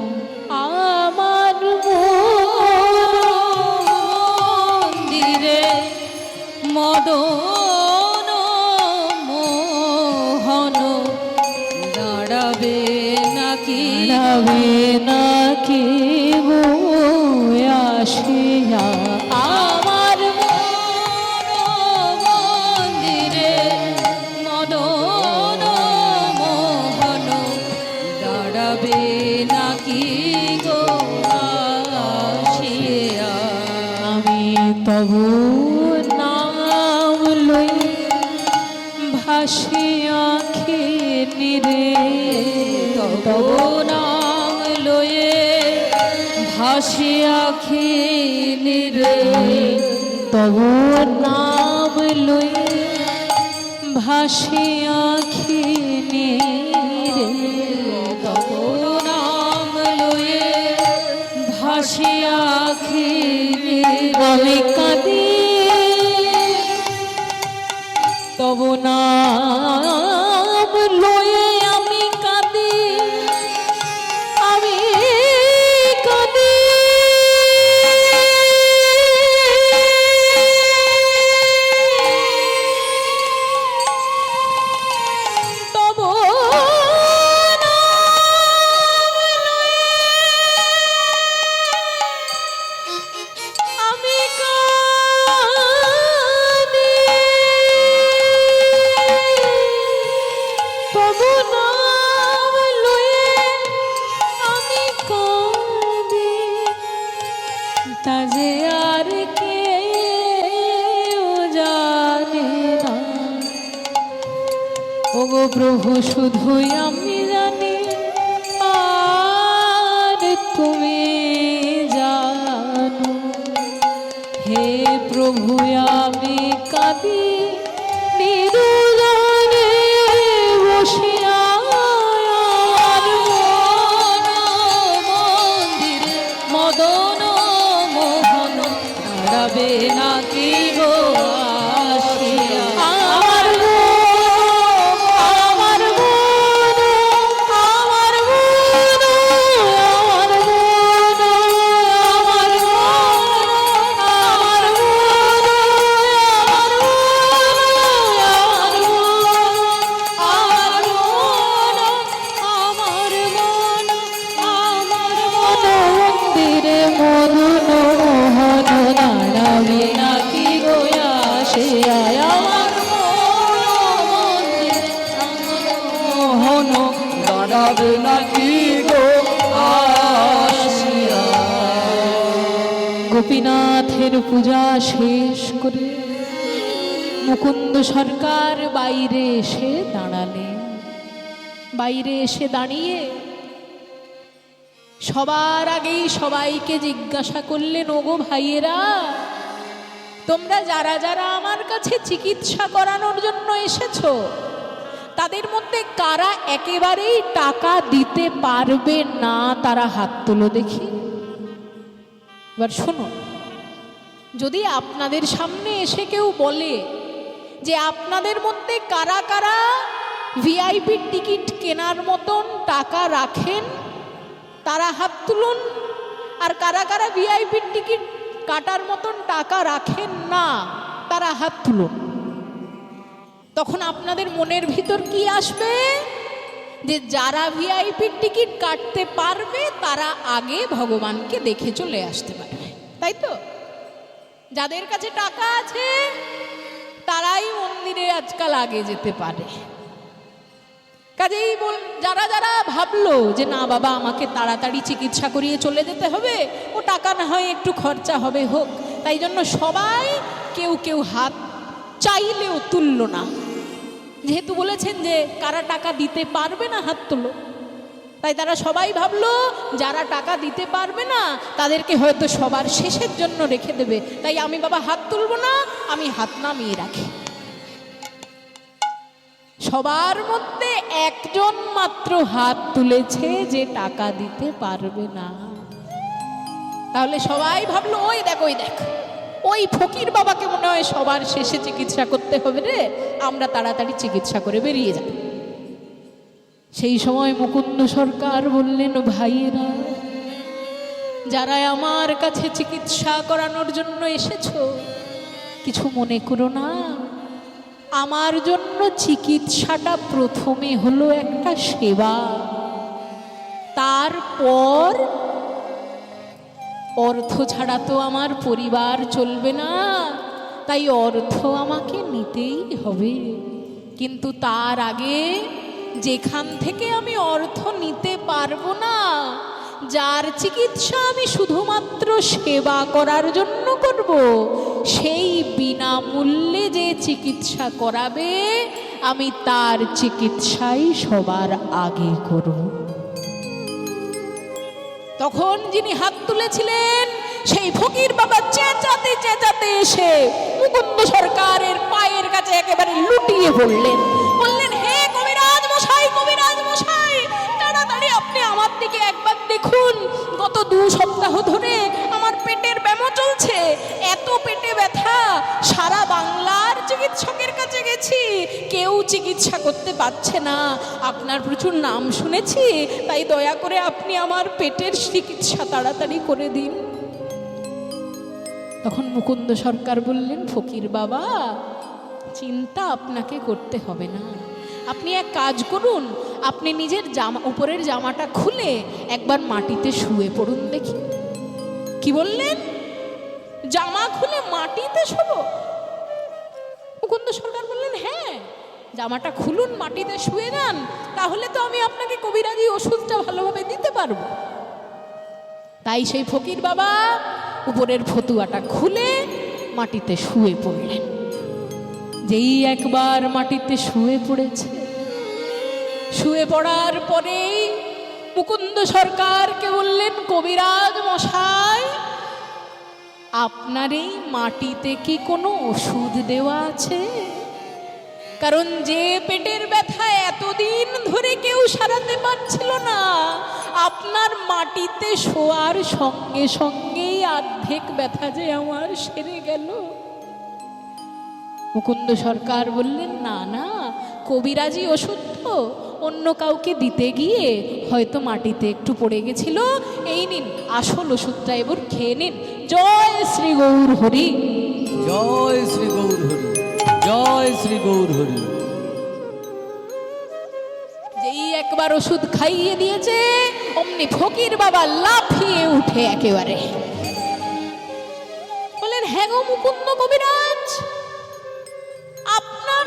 আমার মন্দিরে মদন মোহন দাঁড়াবে নাকি দাঁড়াবে না কে গো আসিয়া আমার মন্দিরে মদন মোহন দাঁড়াবে নাকি গো আসিয়া। আমি তব নাম লই ভাসি আঁখে নিরে, তব নাম লয়ে ভাসি আখি নিরে, তব নাম লই ভাসি আঁখে নিরে, তব নাম লয়ে ভাসি আখি নিরে। আমি কাঁদি তব নাম লয়ে আমি কাঁদি প্রভু নাম লয়ে আমি কাঁদি, তা যে আর কেউ জানে না। ওগো প্রভু শুধুই আমি জানি, আর তুমি জানো। হে প্রভু আমি কাঁদি নিরুজনে বসিয়া, আর মন মন্দিরে মদন মোহন হারাবে নাকি গো আসিয়া। আমার আমার আমার মন্দিরে মদন মোহন দাঁড়াবে নাকি গো আসিয়া। আমার মোহন দাঁড়াবে নাকি গো আসিয়া। গোপীনাথের পূজা শেষ করে মুকুন্দ সরকার বাইরে এসে দাঁড়ালেন। বাইরে এসে দাঁড়িয়ে সবার আগেই সবাইকে জিজ্ঞাসা করলেন, ওগো ভাইয়েরা, তোমরা যারা যারা আমার কাছে চিকিৎসা করানোর জন্য এসেছো, তাদের মধ্যে কারা একেবারেই টাকা দিতে পারবে না, তারা হাত তোলো দেখি। এবার শুনুন, যদি আপনাদের সামনে এসে কেউ বলে যে আপনাদের মধ্যে কারা কারা ভিআইপি টিকিট কেনার মতন টাকা রাখেন, তারা হাত তুলুন। আর কারা কারা ভিআইপি টিকিট কাটার মতন টাকা রাখেন না, তারা হাত তুলুন। তখন আপনাদের মনের ভিতর কি আসবে? যে যারা ভিআইপি টিকিট কাটতে পারবে তারা আগে ভগবানকে দেখে চলে আসতে পারবে, তাই তো? যাদের কাছে টাকা আছে তারাই মন্দিরে আজকাল আগে যেতে পারে। কাজেই যারা যারা ভাবলো যে না বাবা আমাকে তাড়াতাড়ি চিকিৎসা করিয়ে চলে যেতে হবে, ও টাকা না হয় একটু খরচা হবে হোক, তাই জন্য সবাই কেউ কেউ হাত চাইলেও তুলল না। যেহেতু বলেছেন যে কারা টাকা দিতে পারবে না হাত তোলো, তাই তারা সবাই ভাবলো যারা টাকা দিতে পারবে না তাদেরকে হয়তো সবার শেষের জন্য রেখে দেবে, তাই আমি বাবা হাত তুলব না, আমি হাত নামিয়ে রাখি। সবার মধ্যে একজন মাত্র হাত তুলেছে যে টাকা দিতে পারবে না। তাহলে সবাই ভাবলো ওই দেখ ওই দেখ, ওই ফকির বাবাকে মনে হয় সবার শেষে চিকিৎসা করতে হবে রে, আমরা তাড়াতাড়ি চিকিৎসা করে বেরিয়ে যাব। সেই সময় মুকুন্দ সরকার বললেন, ভাইয়েরা, যারা আমার কাছে চিকিৎসা করানোর জন্য এসেছো, কিছু মনে করো না। আমার জন্য চিকিৎসাটা প্রথমে হলো একটা সেবা, তারপর অর্থ ছাড়া তো আমার পরিবার চলবে না, তাই অর্থ আমাকে নিতেই হবে। কিন্তু তার আগে যেখান থেকে আমি অর্থ নিতে পারবো না, যার চিকিৎসা আমি শুধুমাত্র সেবা করার জন্য করব, সেই বিনামূল্যে যে চিকিৎসা করাবে আমি তার চিকিৎসাই সবার আগে করব। তখন যিনি হাত তুলেছিলেন সেই ফকির বাবা চেঁচাতে চেঁচাতে এসে মুকুন্দ সরকারের পায়ের কাছে একেবারে লুটিয়ে পড়লেন। বললেন, হে কবিরাজ মশাই, কবিরাজ মশাই, তাড়াতাড়ি আপনি আমার দিকে একবার দেখুন। গত 2 সপ্তাহ ধরে আমার পেটের ব্যামো চলছে, এত পেটে ব্যথা, সারা বাংলার চিকিৎসকের কাছে গেছি, কেউ চিকিৎসা করতে পারছে না। আপনার প্রচুর নাম শুনেছি, তাই দয়া করে আপনি আমার পেটের চিকিৎসা তাড়াতাড়ি করে দিন। তখন মুকুন্দ সরকার বললেন, ফকির বাবা, চিন্তা আপনাকে করতে হবে না। আপনি এক কাজ করুন, আপনি নিজের উপরের জামাটা খুলে একবার মাটিতে শুয়ে পড়ুন দেখি। কি বললেন? জামা খুলে মাটিতে শোবো? মুকুন্দ সরকার বললেন, হ্যাঁ জামাটা খুলুন, মাটিতে শুয়ে যান, তাহলে তো আমি আপনাকে কবিরাজি ওষুধটা ভালোভাবে দিতে পারবো। তাই সেই ফকির বাবা উপরের ফতুয়াটা খুলে মাটিতে শুয়ে পড়লেন। যেই একবার মাটিতে শুয়ে পড়েছে, শুয়ে পড়ার পরেই মুকুন্দ সরকারকে বললেন, কবিরাজ মশাই, আপনার এই মাটিতে কি কোনো ওষুধ দেওয়া আছে? কারণ যে পেটের ব্যথা এতদিন ধরে কেউ সারাতে পারছিল না, আপনার মাটিতে শোয়ার সঙ্গে সঙ্গেই অর্ধেক ব্যথা যে আমার সেরে গেল। মুকুন্দ সরকার বললেন, না না, কবিরাজি ওষুধ তো অন্য কাউকে দিতে গিয়ে হয়তো মাটিতে একটু পড়ে গেছিল, এই নিন আসল ওষুধটা, এবার খেয়ে নিন। জয় শ্রী গৌর হরি, জয় শ্রী গৌর হরি, জয় শ্রী গৌর হরি। যেই একবার ওষুধ খাইয়ে দিয়েছে, অমনি ফকির বাবা লাফিয়ে উঠে একেবারে বলেন, হ্যাঁ গো মুকুন্দ কবিরাজ, আপনার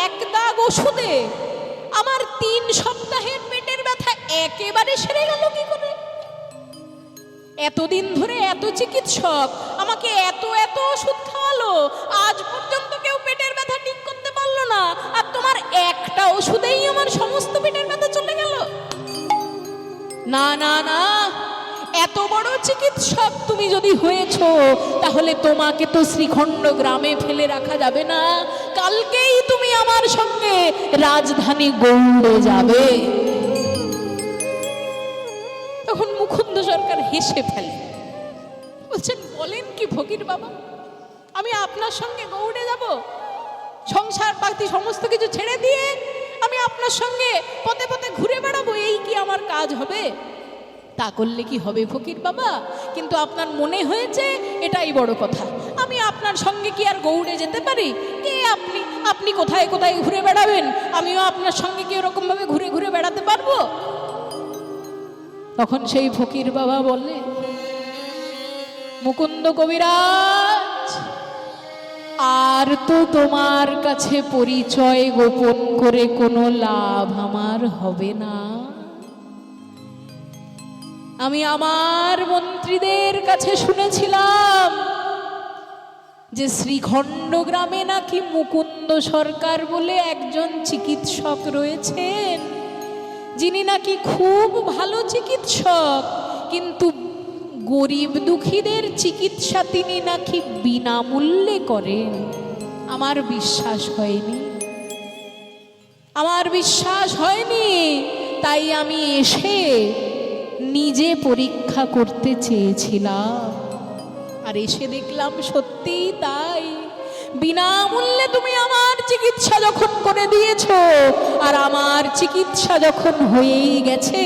এক দাগ ওষুধে আমার 3 সপ্তাহের পেটের ব্যথা একেবারে সেরে গেল কি করে? এতদিন ধরে এত চিকিৎসক আমাকে এত এত ওষুধ খাওয়ালো, আজ পর্যন্ত কেউ পেটের ব্যথা ঠিক করতে পারলো না, আর তোমার একটা ওষুধেই আমার সমস্ত পেটের ব্যথা চলে গেল? না না না, এত বড় চিকিৎসক তুমি যদি হয়েছ, তাহলে তোমাকে তো শ্রীখণ্ড গ্রামে ফেলে রাখা যাবে না, কালকেই তুমি আমার সঙ্গে রাজধানী গৌড়ে যাবে। তখন মুকুন্দ সরকার হেসে ফেলে, বলছেন, বলেন কি ফকির বাবা, আমি আপনার সঙ্গে গৌড়ে যাব? সংসার পাতি সমস্ত কিছু ছেড়ে দিয়ে আমি আপনার সঙ্গে পথে পথে ঘুরে বেড়াবো, এই কি আমার কাজ হবে? তা করলে কি হবে ফকির বাবা? কিন্তু আপনার মনে হয়েছে এটাই বড় কথা, আমি আপনার সঙ্গে কি আর গৌড়ে যেতে পারি? কে আপনি? আপনি কোথায় কোথায় ঘুরে বেড়াবেন, আমিও আপনার সঙ্গে কি ওরকম ভাবে ঘুরে ঘুরে বেড়াতে পারবো? তখন সেই ফকির বাবা বললে, মুকুন্দ কবিরাজ, আর তো তোমার কাছে পরিচয় গোপন করে কোনো লাভ আমার হবে না। আমি আমার মন্ত্রীদের কাছে শুনেছিলাম যে শ্রীখণ্ড গ্রামে নাকি মুকুন্দ সরকার বলে একজন চিকিৎসক রয়েছেন, যিনি নাকি খুব ভালো চিকিৎসক, কিন্তু গরিব দুঃখীদের চিকিৎসা তিনি নাকি বিনামূল্যে করেন। আমার বিশ্বাস হয়নি, আমার বিশ্বাস হয়নি, তাই আমি এসে নিজে পরীক্ষা করতে চেয়েছিলাম, আর এসে দেখলাম সত্যি তাই। বিনামূল্যে তুমি আমার চিকিৎসা যখন করে দিয়েছো, আর আমার চিকিৎসা যখন হয়েই গেছে,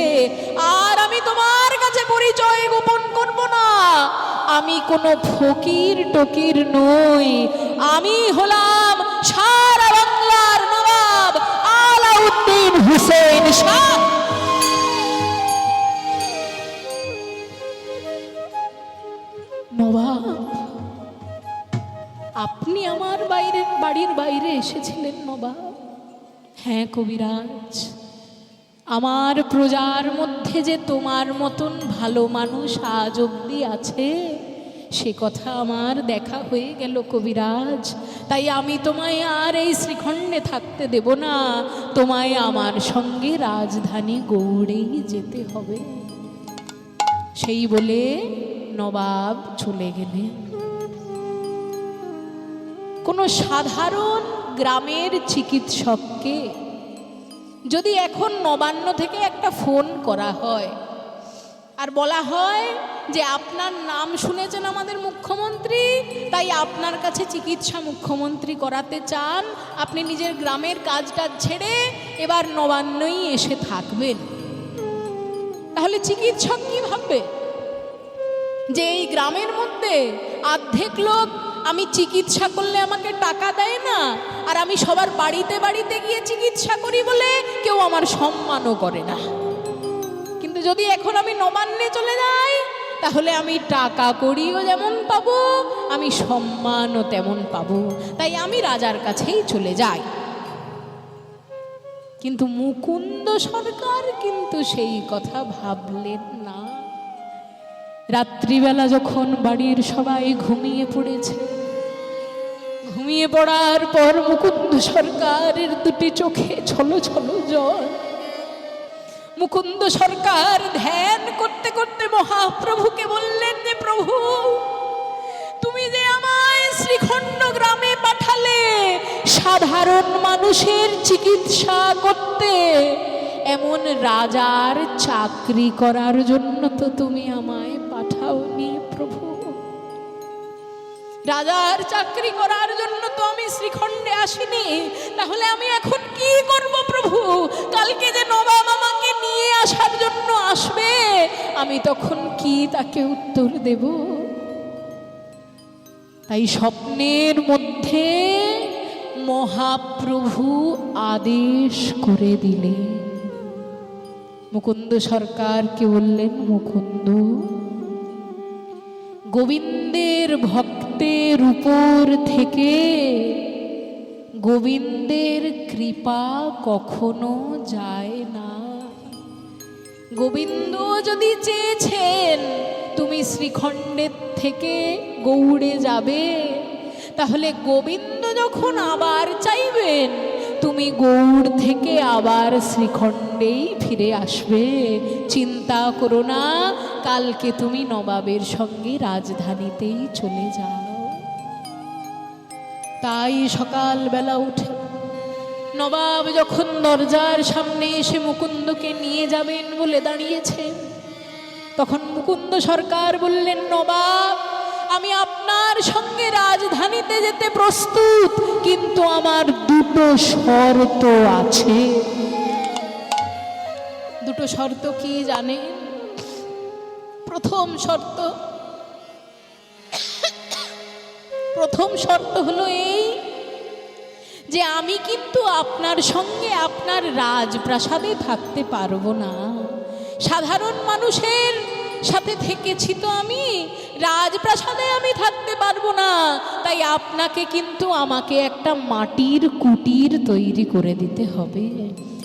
আর আমি তোমার কাছে পরিচয় গোপন করব না। আমি কোনো ফকির টকির নই, আমি হলাম সারা বাংলার নবাব আলাউদ্দিন হুসেন শাহ। নবাব, আপনি আমার বাড়ির বাইরে এসেছিলেন নবাব? হ্যাঁ কবিরাজ, আমার প্রজার মধ্যে যে তোমার মতন ভালো মানুষ আজ অবধি আছে, সে কথা আমার দেখা হয়ে গেল কবিরাজ। তাই আমি তোমায় আর এই শ্রীখণ্ডে থাকতে দেব না, তোমায় আমার সঙ্গে রাজধানী গৌড়েই যেতে হবে। সেই বলে নবাব চলে গেলেন। কোনো সাধারণ গ্রামের চিকিৎসককে যদি এখন নবান্ন থেকে একটা ফোন করা হয় আর বলা হয় যে আপনার নাম শুনেছেন আমাদের মুখ্যমন্ত্রী, তাই আপনার কাছে চিকিৎসা মুখ্যমন্ত্রী করাতে চান, আপনি নিজের গ্রামের কাজটা ছেড়ে এবার নবান্নই এসে থাকবেন, তাহলে চিকিৎসক কি ভাববে? যে এই গ্রামের মধ্যে অর্ধেক লোক আমি চিকিৎসা করলে আমাকে টাকা দেয় না, আর আমি সবার বাড়িতে বাড়িতে গিয়ে চিকিৎসা করি বলে কেউ আমার সম্মানও করে না। কিন্তু যদি এখন আমি নবান্নে চলে যাই, তাহলে আমি টাকা কড়িও যেমন পাবো, আমি সম্মানও তেমন পাবো। তাই আমি রাজার কাছেই চলে যাই। কিন্তু মুকুন্দ সরকার কিন্তু সেই কথা ভাবলেন না। রাত্রিবেলা যখন বাড়ির সবাই ঘুমিয়ে পড়েছে, ঘুমিয়ে পড়ার পর মুকুন্দ সরকারের দুটি চোখে ছলো ছলো জল। মুকুন্দ সরকার ধ্যান করতে করতে মহাপ্রভুকে বললেন যে প্রভু, তুমি যে আমায় শ্রীখণ্ড গ্রামে পাঠালে সাধারণ মানুষের চিকিৎসা করতে, এমন রাজার চাকরি করার জন্য তো তুমি আমায় পাঠাওনি প্রভু। রাজার চাকরি করার জন্য তো আমি শ্রীখণ্ডে আসিনি, তাহলে আমি এখন কি করব প্রভু? কালকে যে নবাব আমাকে নিয়ে আসার জন্য আসবে, আমি তখন কি তাকে উত্তর দেব? তাই স্বপ্নের মধ্যে মহাপ্রভু আদেশ করে দিলেন। মুকুন্দ সরকারকে বললেন, মুকুন্দ, গোবিন্দের ভক্তের উপর থেকে গোবিন্দের কৃপা কখনো যায় না। গোবিন্দ যদি চেয়েছেন তুমি শ্রীখণ্ডের থেকে গৌড়ে যাবে, তাহলে গোবিন্দ যখন আবার চাইবেন তুমি গৌড় থেকে আবার শ্রীখণ্ডেই ফিরে আসবে। চিন্তা করো না, কালকে তুমি নবাবের সঙ্গে রাজধানীতেই চলে যাও। তাই সকালবেলা উঠে নবাব যখন দরজার সামনে এসে মুকুন্দকে নিয়ে যাবেন বলে দাঁড়িয়েছে, তখন মুকুন্দ সরকার বললেন, নবাব, আমি আপনার সঙ্গে রাজধানীতে যেতে প্রস্তুত, কিন্তু আমার দুটো শর্ত আছে। দুটো শর্ত কি জানেন? প্রথম শর্ত হলো এই যে আমি কিন্তু আপনার সঙ্গে আপনার রাজপ্রাসাদে থাকতে পারবো না। সাধারণ মানুষের সাথে থেকেছি তো আমি, রাজপ্রাসাদে আমি থাকতে পারবো না। তাই আপনাকে কিন্তু আমাকে একটা মাটির কুটির তৈরি করে দিতে হবে।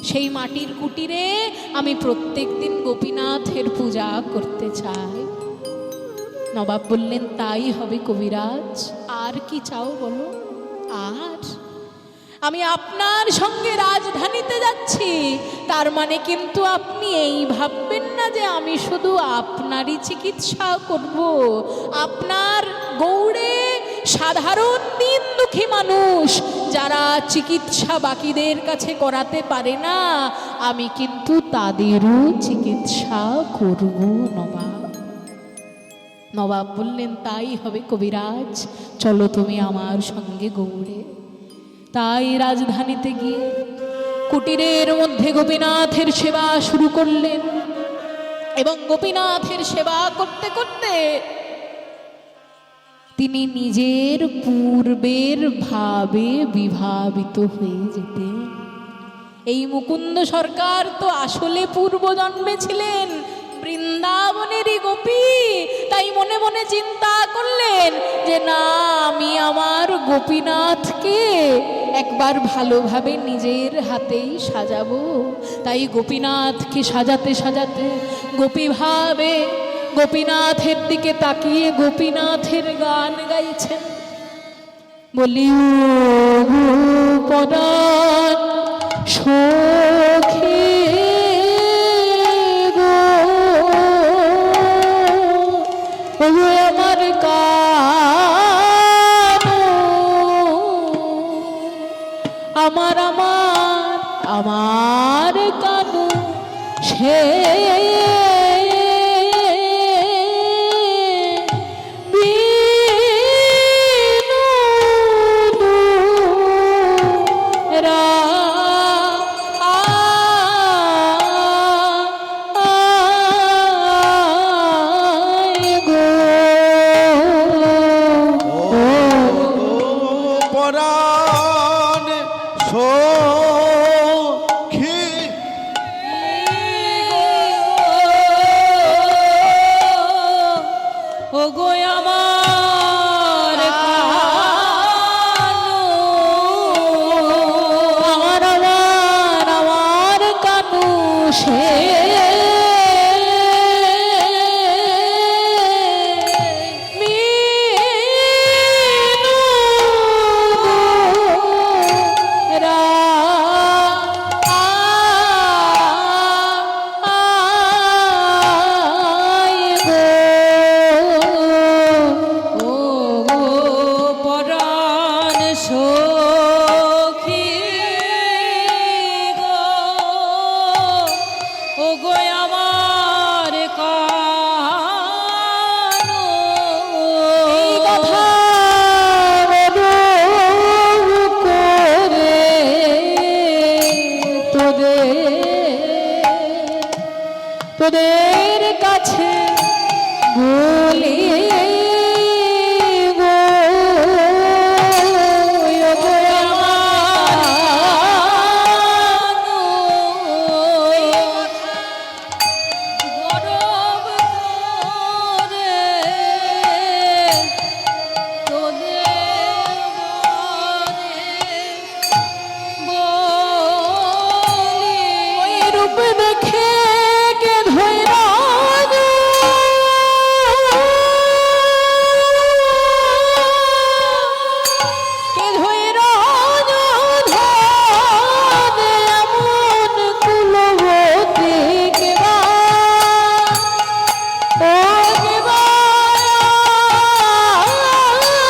সেই মাটির কুটিরে আমি প্রত্যেক দিন গোপীনাথের পূজা করতে চাই। নবাব বললেন, তাই হবে কবিরাজ, আর কি চাও বলো? আর আমি আপনার সঙ্গে রাজধানীতে যাচ্ছি, তার মানে কিন্তু আপনি এই ভাববেন না যে আমি শুধু আপনারই চিকিৎসা করব। আপনার গৌড়ে সাধারণ দিন দুঃখী মানুষ যারা চিকিৎসা বাকিদের কাছে করাতে পারে না, আমি কিন্তু তাদেরও চিকিৎসা করব নবাব। নবাব বললেন, তাই হবে কবিরাজ, চলো তুমি আমার সঙ্গে গৌড়ে। তাই রাজধানীতে গিয়ে কুটিরের মধ্যে গোপীনাথের সেবা শুরু করলেন, এবং গোপীনাথের সেবা করতে করতে তিনি নিজের পূর্বের ভাবে বিভাবিত হয়ে যেতেন। এই মুকুন্দ সরকার তো আসলে পূর্বজন্মে ছিলেন বৃন্দাবনেরই গোপী। তাই মনে মনে চিন্তা করলেন যে না, আমি আমার গোপীনাথকে একবার ভালোভাবে নিজের হাতেই সাজাবো। তাই গোপীনাথকে সাজাতে সাজাতে গোপীভাবে গোপীনাথের দিকে তাকিয়ে গোপীনাথের গান গাইছেন। বলি পরাণ সখী আমার কানু, আমার আমার আমার কানু সে তোদের কাছে বলি গো, ওগো ওই রূপ দেখে কে ধইরা গো, কে ধইরা গো ধরে এমন কুলবতী কে বা, ও কে বা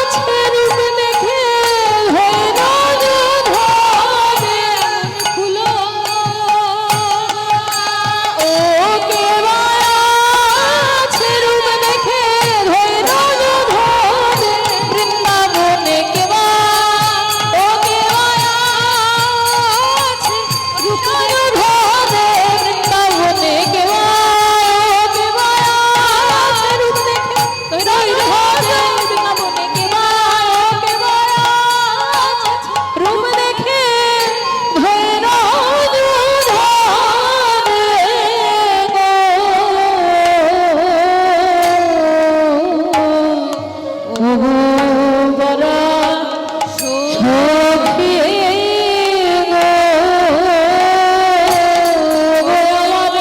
আছে রূপ দেখে ধইরা গো ধরে এমন কুলবতী, ও কে বা আছে রূপ দেখে ধইরা গো ধরে বৃন্দাবনে কে বা, ও কে বা আছে রূপ দেখে ধরে বৃন্দাবনে কে বা, ও কে বা আছে রূপ দেখে ধইরা গো ধরে বৃন্দাবনে কে বা, ও কে বা আছে রূপ দেখে ধইরা গো ধরে গো, ওগো বরা সখী গো, ওগো আমার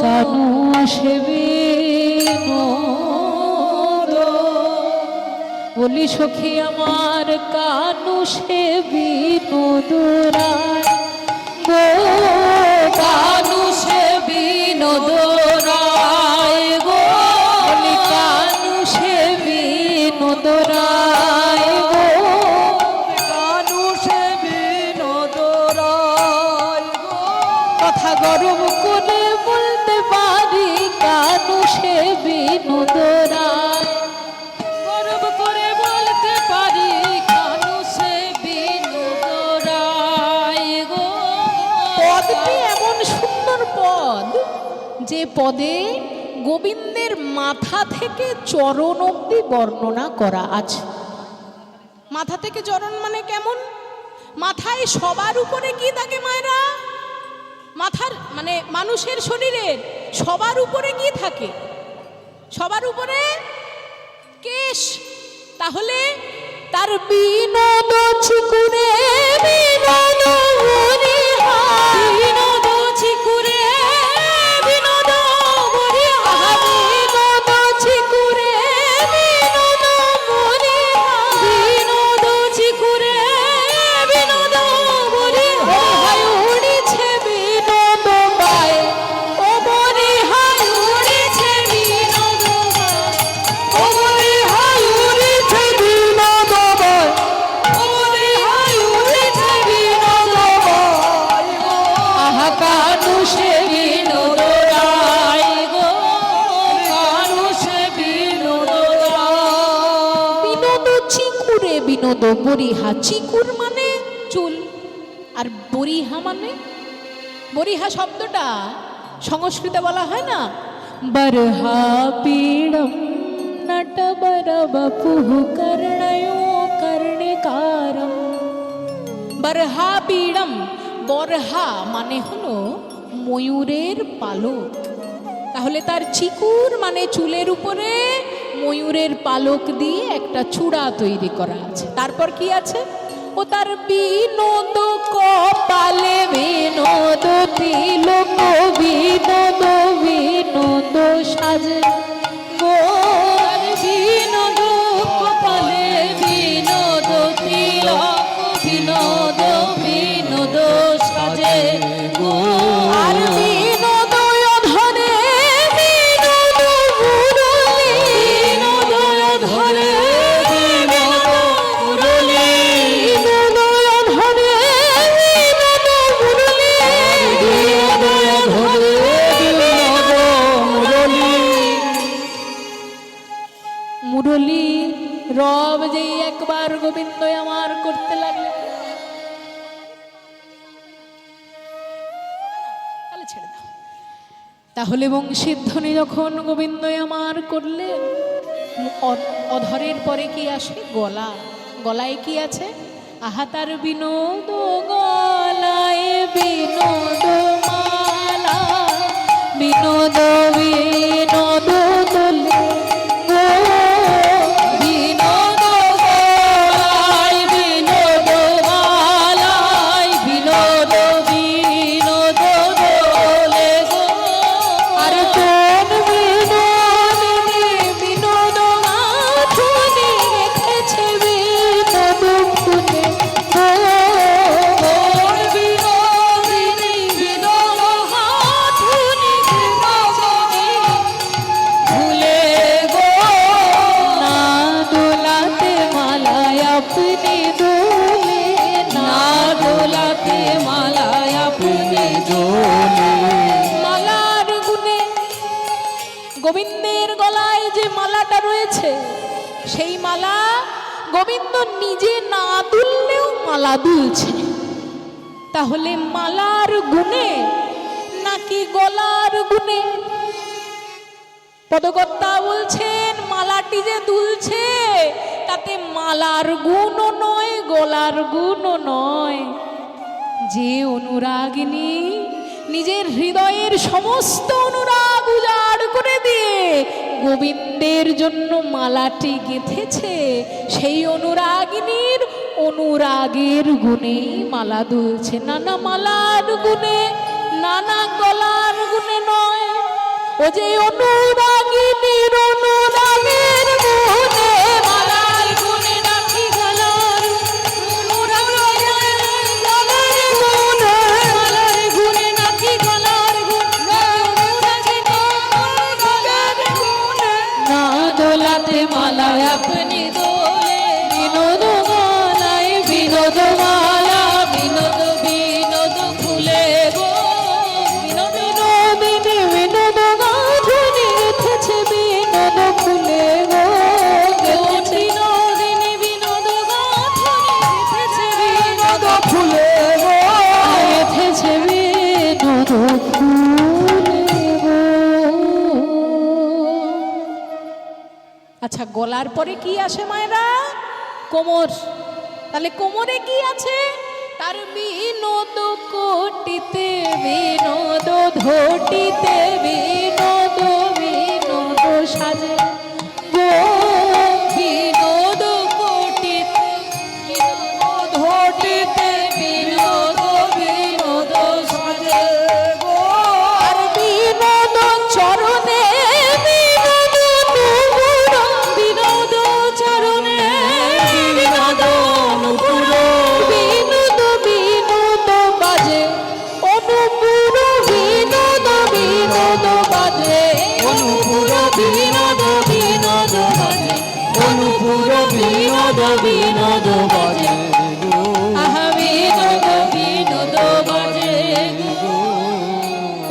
কানু সে বিনোদ, বলি সখী আমার কানু সে বিনোদ রায় গো, কানু সে বিনোদ রায় গো, বলি কানু সে বিনোদ রায় গো, কানু সে বিনোদ রায় গো। কথা গরম করে বলতে পারি কানু সে বিনোদ রায়, গর্ব করে বলতে পারি কানু সে বিনোদ রায় গো। পদটি এমন সুন্দর পদ যে পদে গোবিন্দের মাথা থেকে চরণ অবধি বর্ণনা করা আছে। মাথা থেকে চরণ মানে কেমন? মাথায় সবার উপরে কি থাকে মায়েরা? মাথার মানে মানুষের শরীরের সবার উপরে কি থাকে? সবার উপরে কেশ। তাহলে তার বিনোদ চিকুরে বিনোদ বরিহা, বিনোদ চিকুরে বিনোদ বরিহা, বিনোদ চিকুরে বিনোদ বরিহা, বিনোদ চিকুরে বিনোদ বরিহা, উড়িছে বিনোদ গায়ে, ও বরিহা উড়িছে বিনোদ গায়ে, ও বরিহা উড়িছে বিনোদ গায়ে, ও বরিহা উড়িছে বিনোদ গায়ে গো, আহা কানু সে বিনোদ রায় গো, কানু সে বিনোদ রায়। বিনোদ চিকুরে বিনোদ বরিহা, চিকুর মানে চুল আর বরিহা মানে, বরিহা শব্দটা সংস্কৃতে বলা হয় না বরহা পীড়ম নট বর বপুঃ কর্ণयो কর্ণিকারম, বরহা পীড়ম, বরহা মানে হলো ময়ূরের পালক। তাহলে তার চিকুর মানে চুলের উপরে ময়ূরের পালক দিয়ে একটা চূড়া তৈরি করা আছে। তারপর কি আছে? ও তার বিনোদ কপালে বিনোদ তিলক বিনোদ বিনোদ সাজে গো, বিনোদ কপালে বিনোদ তিলক বিনোদ বিনোদ সাজে গো, আর বিনোদ ধরে বিনোদ মুরলি, বিনোদ ধরে বিনোদ মুরলি, বিনোদ ধরে বিনোদ মুরলি, বিনোদ ধরে বিনোদ মুরলি। মুরলি রব যেই একবার গোবিন্দ আমার করতে লাগলেন, তাহলে বংশীধ্বনি যখন গোবিন্দই আমার করলেন, অধরের পরে কি আসে? গলা। গলায় কি আছে? আহা তার বিনোদ গলায় বিনোদ মালা, বিনোদ বিনোদ তোলে গো, বিনোদ গলায় বিনোদ মালায়, বিনোদ বিনোদ তোলে গো। আর কোন বিনোদিনী বিনোদ মাধুরী রেখেছে বিনোদ ফুলে গো, কোন বিনোদিনী বিনোদ মাধুরী রেখেছে ফুলে গো। না দোলাতে মালায় আপনি দোলে, না দোলাতে মালায় আপনি দোলে। মালার গুণে গোবিন্দের গলায় যে মালাটা রয়েছে, সেই মালা গোবিন্দ নিজে না দুললেও মালা দুলছে। তাহলে মালার গুণে নাকি গলার গুণে? পদকর্তা বলছেন মালাটি যে দুলছে তাতে মালার গুণও নয়, গলার গুণও নয়। যে অনুরাগিনী নিজের হৃদয়ের সমস্ত অনুরাগ উজাড় করে দিয়ে গোবিন্দের জন্য মালাটি গেঁথেছে, সেই অনুরাগিনীর অনুরাগের গুণেই মালা দুলছে, নানা মালার গুণে, নানা গলার গুণে নয়। ও যে অনুরাগিনীর অনুরাগের গুণে, মালার গুণে নাকি গলার অনুরাগের গুণে, মালার গুণে নাকি গলার গুণে, না দোলাতে মালায় আপনি দোলে, বিনোদ গলায় বিনোদ মালা, বিনোদ বিনোদ ফুলে গো, বিনোদ বিনোদিনী বিনোদ গাঁথুনি গেঁথেছে বিনোদ ফুলে গো, বিনোদিনী বিনোদ গাঁথুনি গেঁথেছে বিনোদ ফুলে গো, গেঁথেছে বিনোদ ফুলে গো। আচ্ছা, গলার পরে কি আসে মায়েরা? কোমর। তাহলে কোমরে কি আছে? তার বিনোদ কোটিতে বিনোদ ধটিতে বিনোদ বিনোদ সাজে গো, বিনোদ কোটিতে বিনোদ ধটিতে বিনোদ বিনোদ সাজে গো। আর বিনোদ চরণে বিনোদ নুপুর, বিনোদ চরণে বিনোদ নুপুর, বিনোদ বিনোদ বাজে অনুপুর, বিনোদ বিনোদ বাজে অনুপুর, বিনোদ বিনোদ বাজে অনুপুর, বিনোদ বিনোদ বাজে গো, আহা বিনোদ বিনোদ বাজে গো।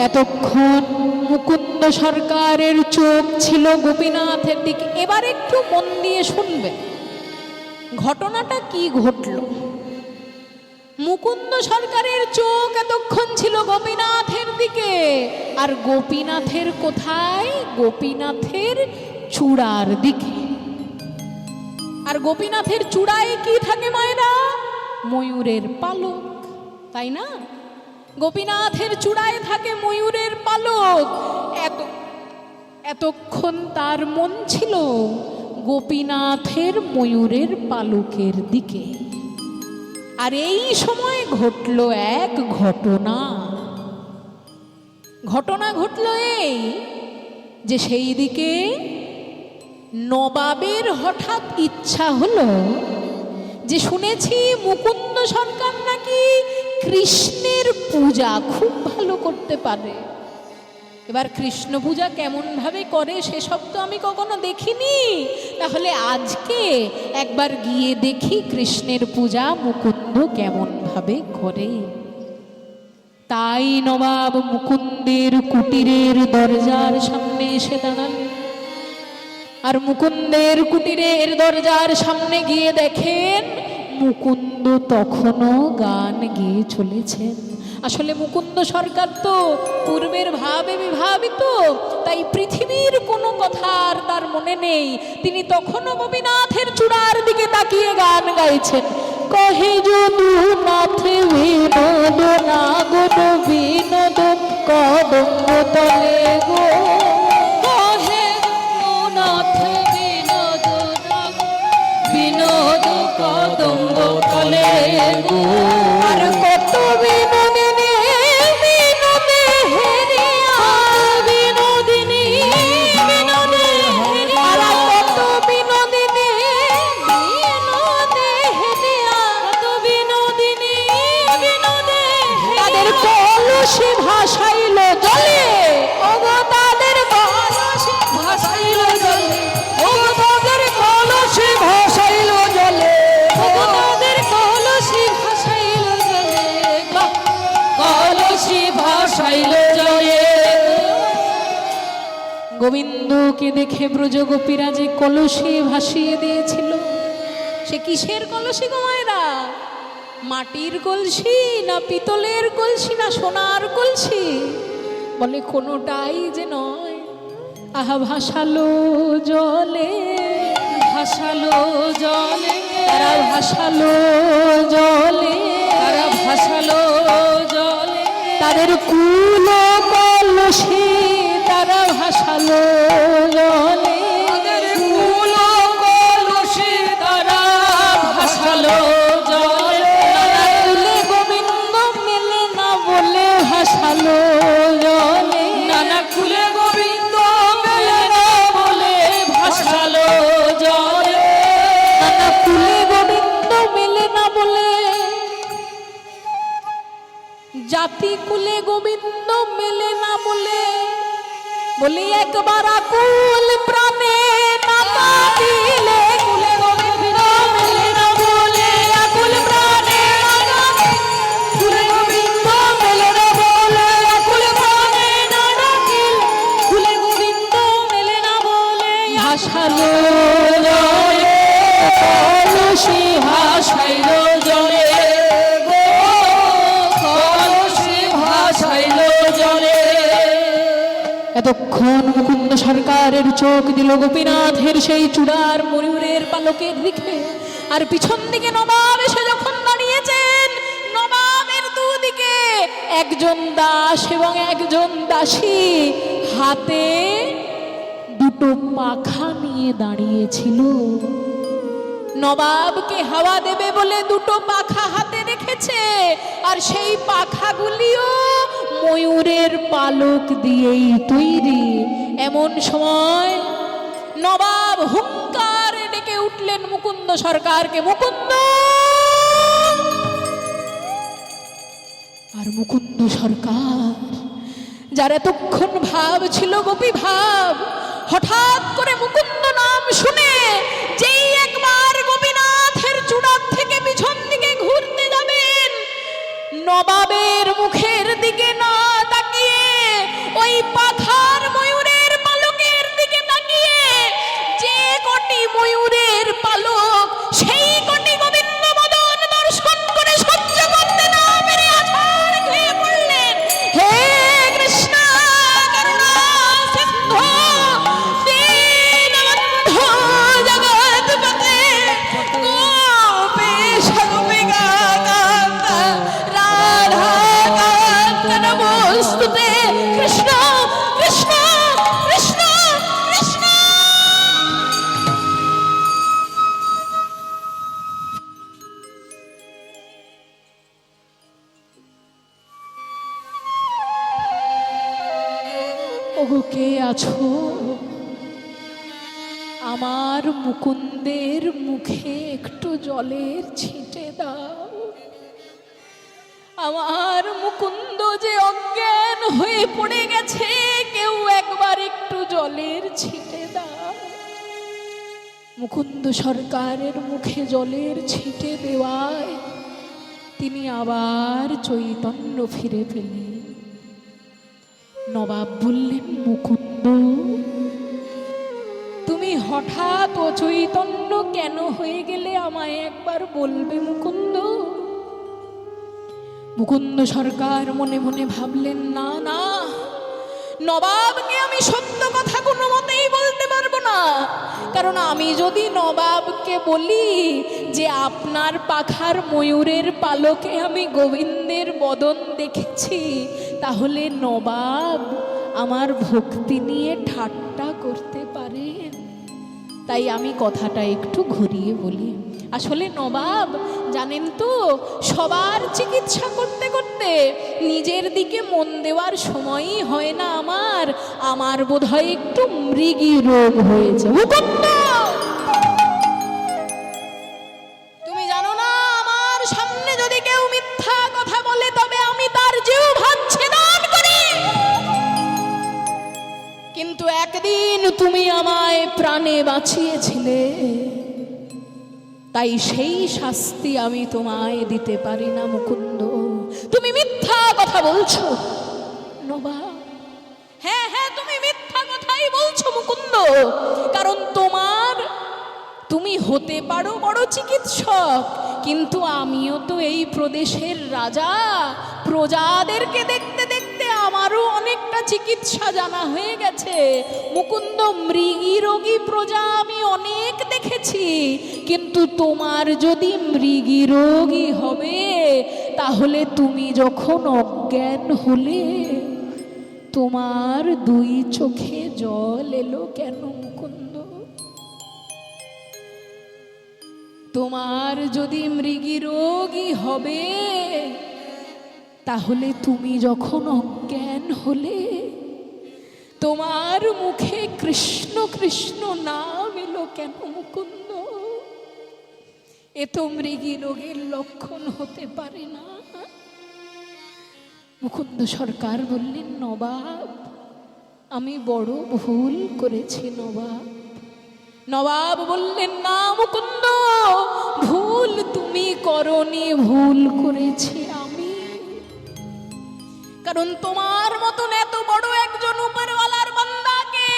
এতক্ষণ মুকুন্দ সরকারের চোখ ছিল গোপীনাথের দিকে। এবার একটু মন দিয়ে শুনবেন ঘটনাটা কি ঘটল। মুকুন্দ সরকারের চোখ এতক্ষণ ছিল গোপীনাথের দিকে, আর গোপীনাথের কোথায়? গোপীনাথের চূড়ার দিকে। আর গোপীনাথের চূড়ায় কি থাকে মায়েরা? ময়ূরের পালক, তাই না? গোপীনাথের চূড়ায় থাকে ময়ূরের পালক। এতক্ষণ তার মন ছিল গোপীনাথের ময়ূরের পালকের দিকে। আর এই সময় ঘটল এক ঘটনা। ঘটনা ঘটল এই যে সেই দিকে নবাবের হঠাৎ ইচ্ছা হলো যে শুনেছি মুকুন্দ সরকার নাকি কৃষ্ণের পূজা খুব ভালো করতে পারে। এবার কৃষ্ণ পূজা কেমন ভাবে করে সেসব তো আমি কখনো দেখিনি, তাহলে আজকে একবার গিয়ে দেখি কৃষ্ণের পূজা মুকুন্দ কেমন ভাবে করে। তাই নবাব মুকুন্দের কুটিরের দরজার সামনে এসে দাঁড়ালেন। আর মুকুন্দের কুটিরের দরজার সামনে গিয়ে দেখেন মুকুন্দ তখনও গান গেয়ে চলেছেন। আসলে মুকুন্দ সরকার তো পূর্বের ভাবে বিভাবিত, তাই পৃথিবীর কোনো কথা আর তার মনে নেই। তিনি তখনও গোপীনাথের চূড়ার দিকে তাকিয়ে গান গাইছেন। কহে যদুনাথ বিনোদ নাগর বিনোদ কদম্ব তলে গো, কহে যদুনাথ বিনোদ বিনোদ কদম্ব তলে গো। আর কত বিনোদিনী বিনোদে হেরিয়া, বিনোদিনী বিনোদে হেরিয়া, আর কত বিনোদিনী বিনোদে হেরিয়া, কত বিনোদিনী বিনোদে তাদের কলসি ভাসাইল জলে, ওগো তাদের কলসি ভাসাইল জলে, ওগো তাদের কলসি ভাসাইল জলে, ওগো তাদের কলসি ভাসাইল জলে, কলসি ভাসাইল জলে। গোবিন্দকে দেখে ব্রজগোপীরা যে কলসি ভাসিয়ে দিয়েছিল, সে কিসের কলসি গো মায়েরা? মাটির কলসি না পিতলের কলসি না সোনার কলসি? বলে কোনোটাই যে নয়। আহা ভাসালো জলে, ভাসালো জলে, তারা ভাসালো জলে, তারা ভাসালো জলে, তাদের কুল কলসি তারা ভাসালো জলে, তাদের কুল কলসি তারা ভাসালো জলে। কুলে গোবিন্দ মেলে না বলে ভাসালো জলে, নানা কুলে গোবিন্দ মেলে না বলে ভাসালো জলে, নানা কুলে গোবিন্দ মেলে না বলে, জাতি কুলে গোবিন্দ মেলে না বলে, বলি একবার আকুল প্রাণে নাতা দিলে কুলে গোবিন্দ মেলে না বলে, আকুল প্রাণে নাতা কুলে গোবিন্দ মেলে না বলে, আকুল প্রাণে নাতা কুলে গোবিন্দ মেলে না বলে, ভাসালো জলে কলসি ভাসাইল জলে গো, কলসি ভাসাইল জলে। এতক্ষণ মুকুন্দ সরকারের চোখ দিল গোপীনাথের সেই চূড়ার ময়ূরের পালকের দিকে, আর পিছন দিকে নবাব এসে যখন দাঁড়িয়েছেন, নবাবের দুদিকে একজন দাস এবং একজন দাসী হাতে দুটো পাখা নিয়ে দাঁড়িয়েছিল। নবাবকে হাওয়া দেবে বলে দুটো পাখা হাতে রেখেছে, আর সেই পাখাগুলিও ময়ূরের পালক দিয়েই তৈরি। এমন সময় নবাব হুঙ্কারে ডেকে উঠলেন মুকুন্দ সরকারকে, মুকুন্দ! আর মুকুন্দ সরকার, যার এতক্ষণ ভাব ছিল গোপী ভাব, হঠাৎ করে মুকুন্দ নাম শুনে যেই একবার গোপীনাথের চূড়ার থেকে পিছন দিকে ঘুরতে যাবেন, নবাবের মুখের দিকে না তাকিয়ে ওই পাখার ময়ূরের পালকের দিকে তাকিয়ে যে কটি ময়ূরের পালক, সেই কটি গোবিন্দ মদন দর্শন করে সহ্য করতে না পেরে আছাড় খেয়ে পড়লেন। হে কৃষ্ণ করুণা সিন্ধু দীনবন্ধু জগৎপতে গোপীশ গোপিকা কান্ত রাধা কান্ত নমস্তুতে। কৃষ্ণ কৃষ্ণ কৃষ্ণ কৃষ্ণ। ওগো কে আছো? আমার মুকুন্দের মুখে একটু জলের ছিটে দাও। আমার মুকুন্দ যে অজ্ঞান হয়ে পড়ে গেছে, কেউ একবার একটু জলের ছিটে দাও। মুকুন্দ সরকারের মুখে জলের ছিটে দেওয়ায় তিনি আবার চৈতন্য ফিরে পেলেন। নবাব বললেন, মুকুন্দ, তুমি হঠাৎ অচৈতন্য কেন হয়ে গেলে আমায় একবার বলবে মুকুন্দ? মুকুন্দ সরকার মনে মনে ভাবলেন, না না, নবাবকে আমি সত্য কথা কোনো মতেই বলতে পারবো না। কারণ আমি যদি নবাবকে বলি যে আপনার পাখার ময়ূরের পালকে আমি গোবিন্দের বদন দেখেছি, তাহলে নবাব আমার ভক্তি নিয়ে ঠাট্টা করতে পারেন। তাই আমি কথাটা একটু ঘুরিয়ে বলি। আসলে নবাব জানেন তো, সবার চিকিৎসা করতে করতে নিজের দিকে মন দেওয়ার সময়ই হয় না আমার বোধহয় একটু মৃগী রোগ হয়েছে। মুকুন্দ, তুমি জানো না, আমার সামনে যদি কেউ মিথ্যা কথা বলে তবে আমি তার জিহ্বা ছেদন করি। কিন্তু একদিন তুমি আমায় প্রাণে বাঁচিয়েছিলে, তাই সেই শাস্তি আমি তোমায় দিতে পারি না মুকুন্দ। তুমি মিথ্যা কথা বলছো নবাব। হ্যাঁ হ্যাঁ, তুমি মিথ্যা কথাই বলছো মুকুন্দ। কারণ তুমি হতে পারো বড় চিকিৎসক, কিন্তু আমিও তো এই প্রদেশের রাজা। প্রজাদেরকে দেখতে দেখতে আমারও অনেকটা চিকিৎসা জানা হয়ে গেছে মুকুন্দ। মৃগী রোগী প্রজা আমি অনেক দেখেছি, কিন্তু তোমার যদি মৃগী রোগী হবে, তাহলে তুমি যখন অজ্ঞান হলে তোমার দুই চোখে জল এলো কেন মুকুন্দ? তোমার যদি মৃগী রোগী হবে, তাহলে তুমি যখন অজ্ঞান হলে তোমার মুখে কৃষ্ণ কৃষ্ণ নাম এলো কেন মুকুন্দ? এ তো মৃগী রোগের লক্ষণ হতে পারে না। মুকুন্দ সরকার বললেন, নবাব, আমি বড় ভুল করেছি নবাব। নবাব বললেন, না মুকুন্দ, ভুল তুমি করনি, ভুল করেছি আমি। কারণ তোমার মতন এত বড় একজন উপরওয়ালার বান্দাকে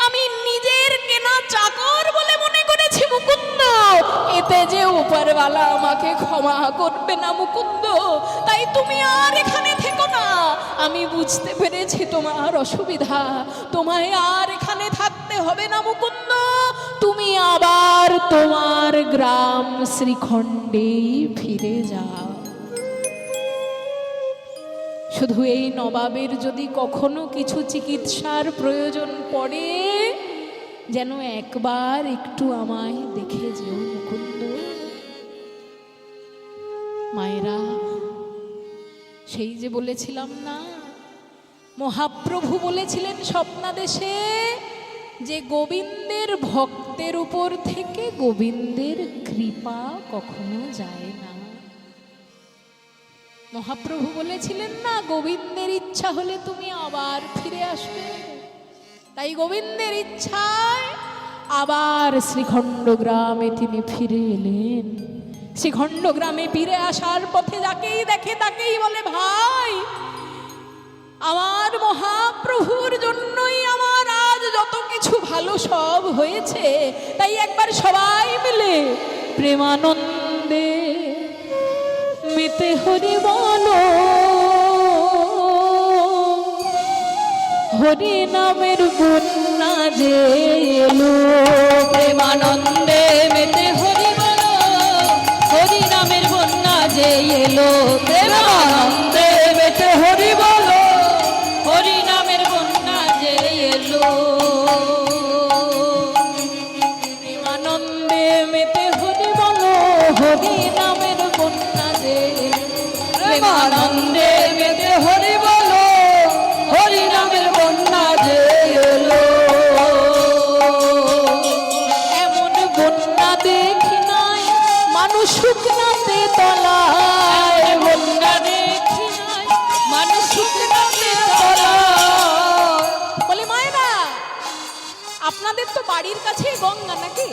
আমি নিজের কেনা চাকর বলে মনে করেছি মুকুন্দ। এতে যে উপরওয়ালা আমাকে ক্ষমা করবে না মুকুন্দ। তাই তুমি আর এখানে থেকো না। আমি বুঝতে পেরেছি তোমার অসুবিধা, তোমায় আর এখানে থাকতে হবে না মুকুন্দ। তুমি আবার তোমার গ্রাম শ্রীখণ্ডেই ফিরে যাও। শুধু এই নবাবের যদি কখনো কিছু চিকিৎসার প্রয়োজন পড়ে, যেন একবার একটু আমায় দেখে যেও মুকুন্দ। মায়েরা, সেই যে বলেছিলাম না, মহাপ্রভু বলেছিলেন স্বপ্নাদেশে যে গোবিন্দের ভক্তের উপর থেকে গোবিন্দের কৃপা কখনো যায় না। মহাপ্রভু বলেছিলেন না, গোবিন্দের ইচ্ছা হলে তুমি আবার ফিরে আসবে। তাই গোবিন্দের ইচ্ছায় আবার শ্রীখণ্ড গ্রামে তিনি ফিরে এলেন। শ্রীখণ্ড গ্রামে ফিরে আসার পথে যাকেই দেখে তাকেই বলে, ভাই, আমার মহাপ্রভুর জন্যই আমার আজ যত কিছু ভালো সব হয়েছে। তাই একবার সবাই মিলে প্রেমানন্দে মেতে হরি বলো, হরি নামের বন্যা যে এলো। প্রেমানন্দে মেতে হরি বলো, হরি নামের বন্যা যে এলো। প্রেমানন্দে মেতে হরি বলো, হরি নামের বন্যা যে এলো। প্রেমানন্দে মেতে হরি বলো, হরি নামের বন্যা যে এলো। প্রেমানন্দে মেতে হরি বলো, হরি নামের বন্যা যে এলো। এমন বন্যা দেখি নাই মানুষ শুকনাতে তলায়। বন্যা দেখি নাই মানুষ শুকনাতে তলায়। বলে, মায়েরা, আপনাদের তো বাড়ির কাছেই গঙ্গা নাকি?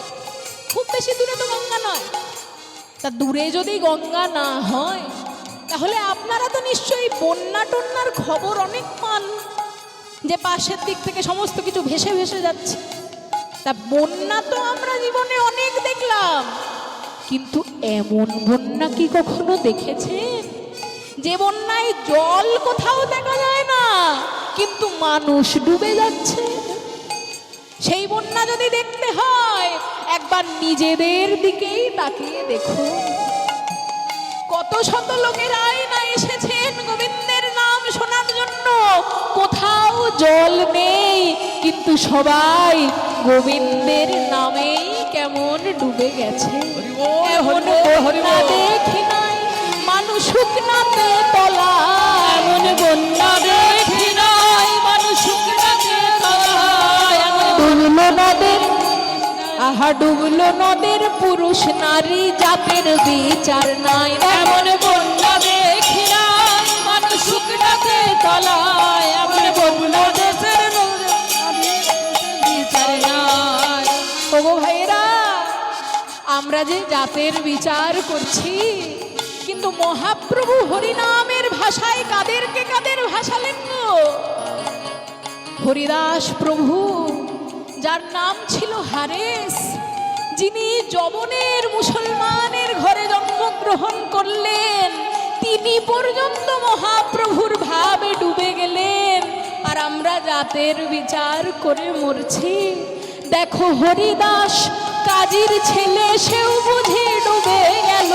খুব বেশি দূরে তো গঙ্গা নয়। তা দূরে যদি গঙ্গা না হয়, তাহলে আপনারা তো নিশ্চয়ই বন্যা টন্যার খবর অনেক পান, যে পাশের দিক থেকে সমস্ত কিছু ভেসে ভেসে যাচ্ছে। তা বন্যা তো আমরা জীবনে অনেক দেখলাম, কিন্তু এমন বন্যা কি কখনো দেখেছেন যে বন্যায় জল কোথাও দেখা যায় না, কিন্তু মানুষ ডুবে যাচ্ছে। সেই বন্যা যদি দেখতে হয়, একবার নিজেদের দিকেই তাকিয়ে দেখুন। কত শত লোকেরাই না এসেছেন গোবিন্দের নাম শোনার জন্য, কোথাও জল নেই, কিন্তু সবাই গোবিন্দের নামেই কেমন ডুবে গেছে। এমন বন্যা দেখি নাই মানুষ শুকনাতে তলা, এমন বন্যা দেখি নাই মানুষ শুকনাতে তলা। ডুবলো নদের, আহা ডুবলো নদের পুরুষ নারী জাতের বিচার নাই। এমন বন্যা দেখি নাই মানুষ শুকনাতে তলা। এমন বন্যা দেশের বিচার নাই। ওগো ভাইরা, আমরা যে জাতের বিচার করছি, কিন্তু মহাপ্রভু হরিনামের ভাষায় কাদেরকে কাদের ভাষালেন গো? হরিদাস প্রভু, যার নাম ছিল হারেস, যিনি যবনের মুসলমানের ঘরে জন্মগ্রহণ করলেন, তিনি পর্যন্ত মহাপ্রভুর ভাবে ডুবে গেলেন, আর আমরা জাতের বিচার করে মরছি। দেখো হরিদাস কাজীর ছেলে, সেও বুঝি ডুবে গেল।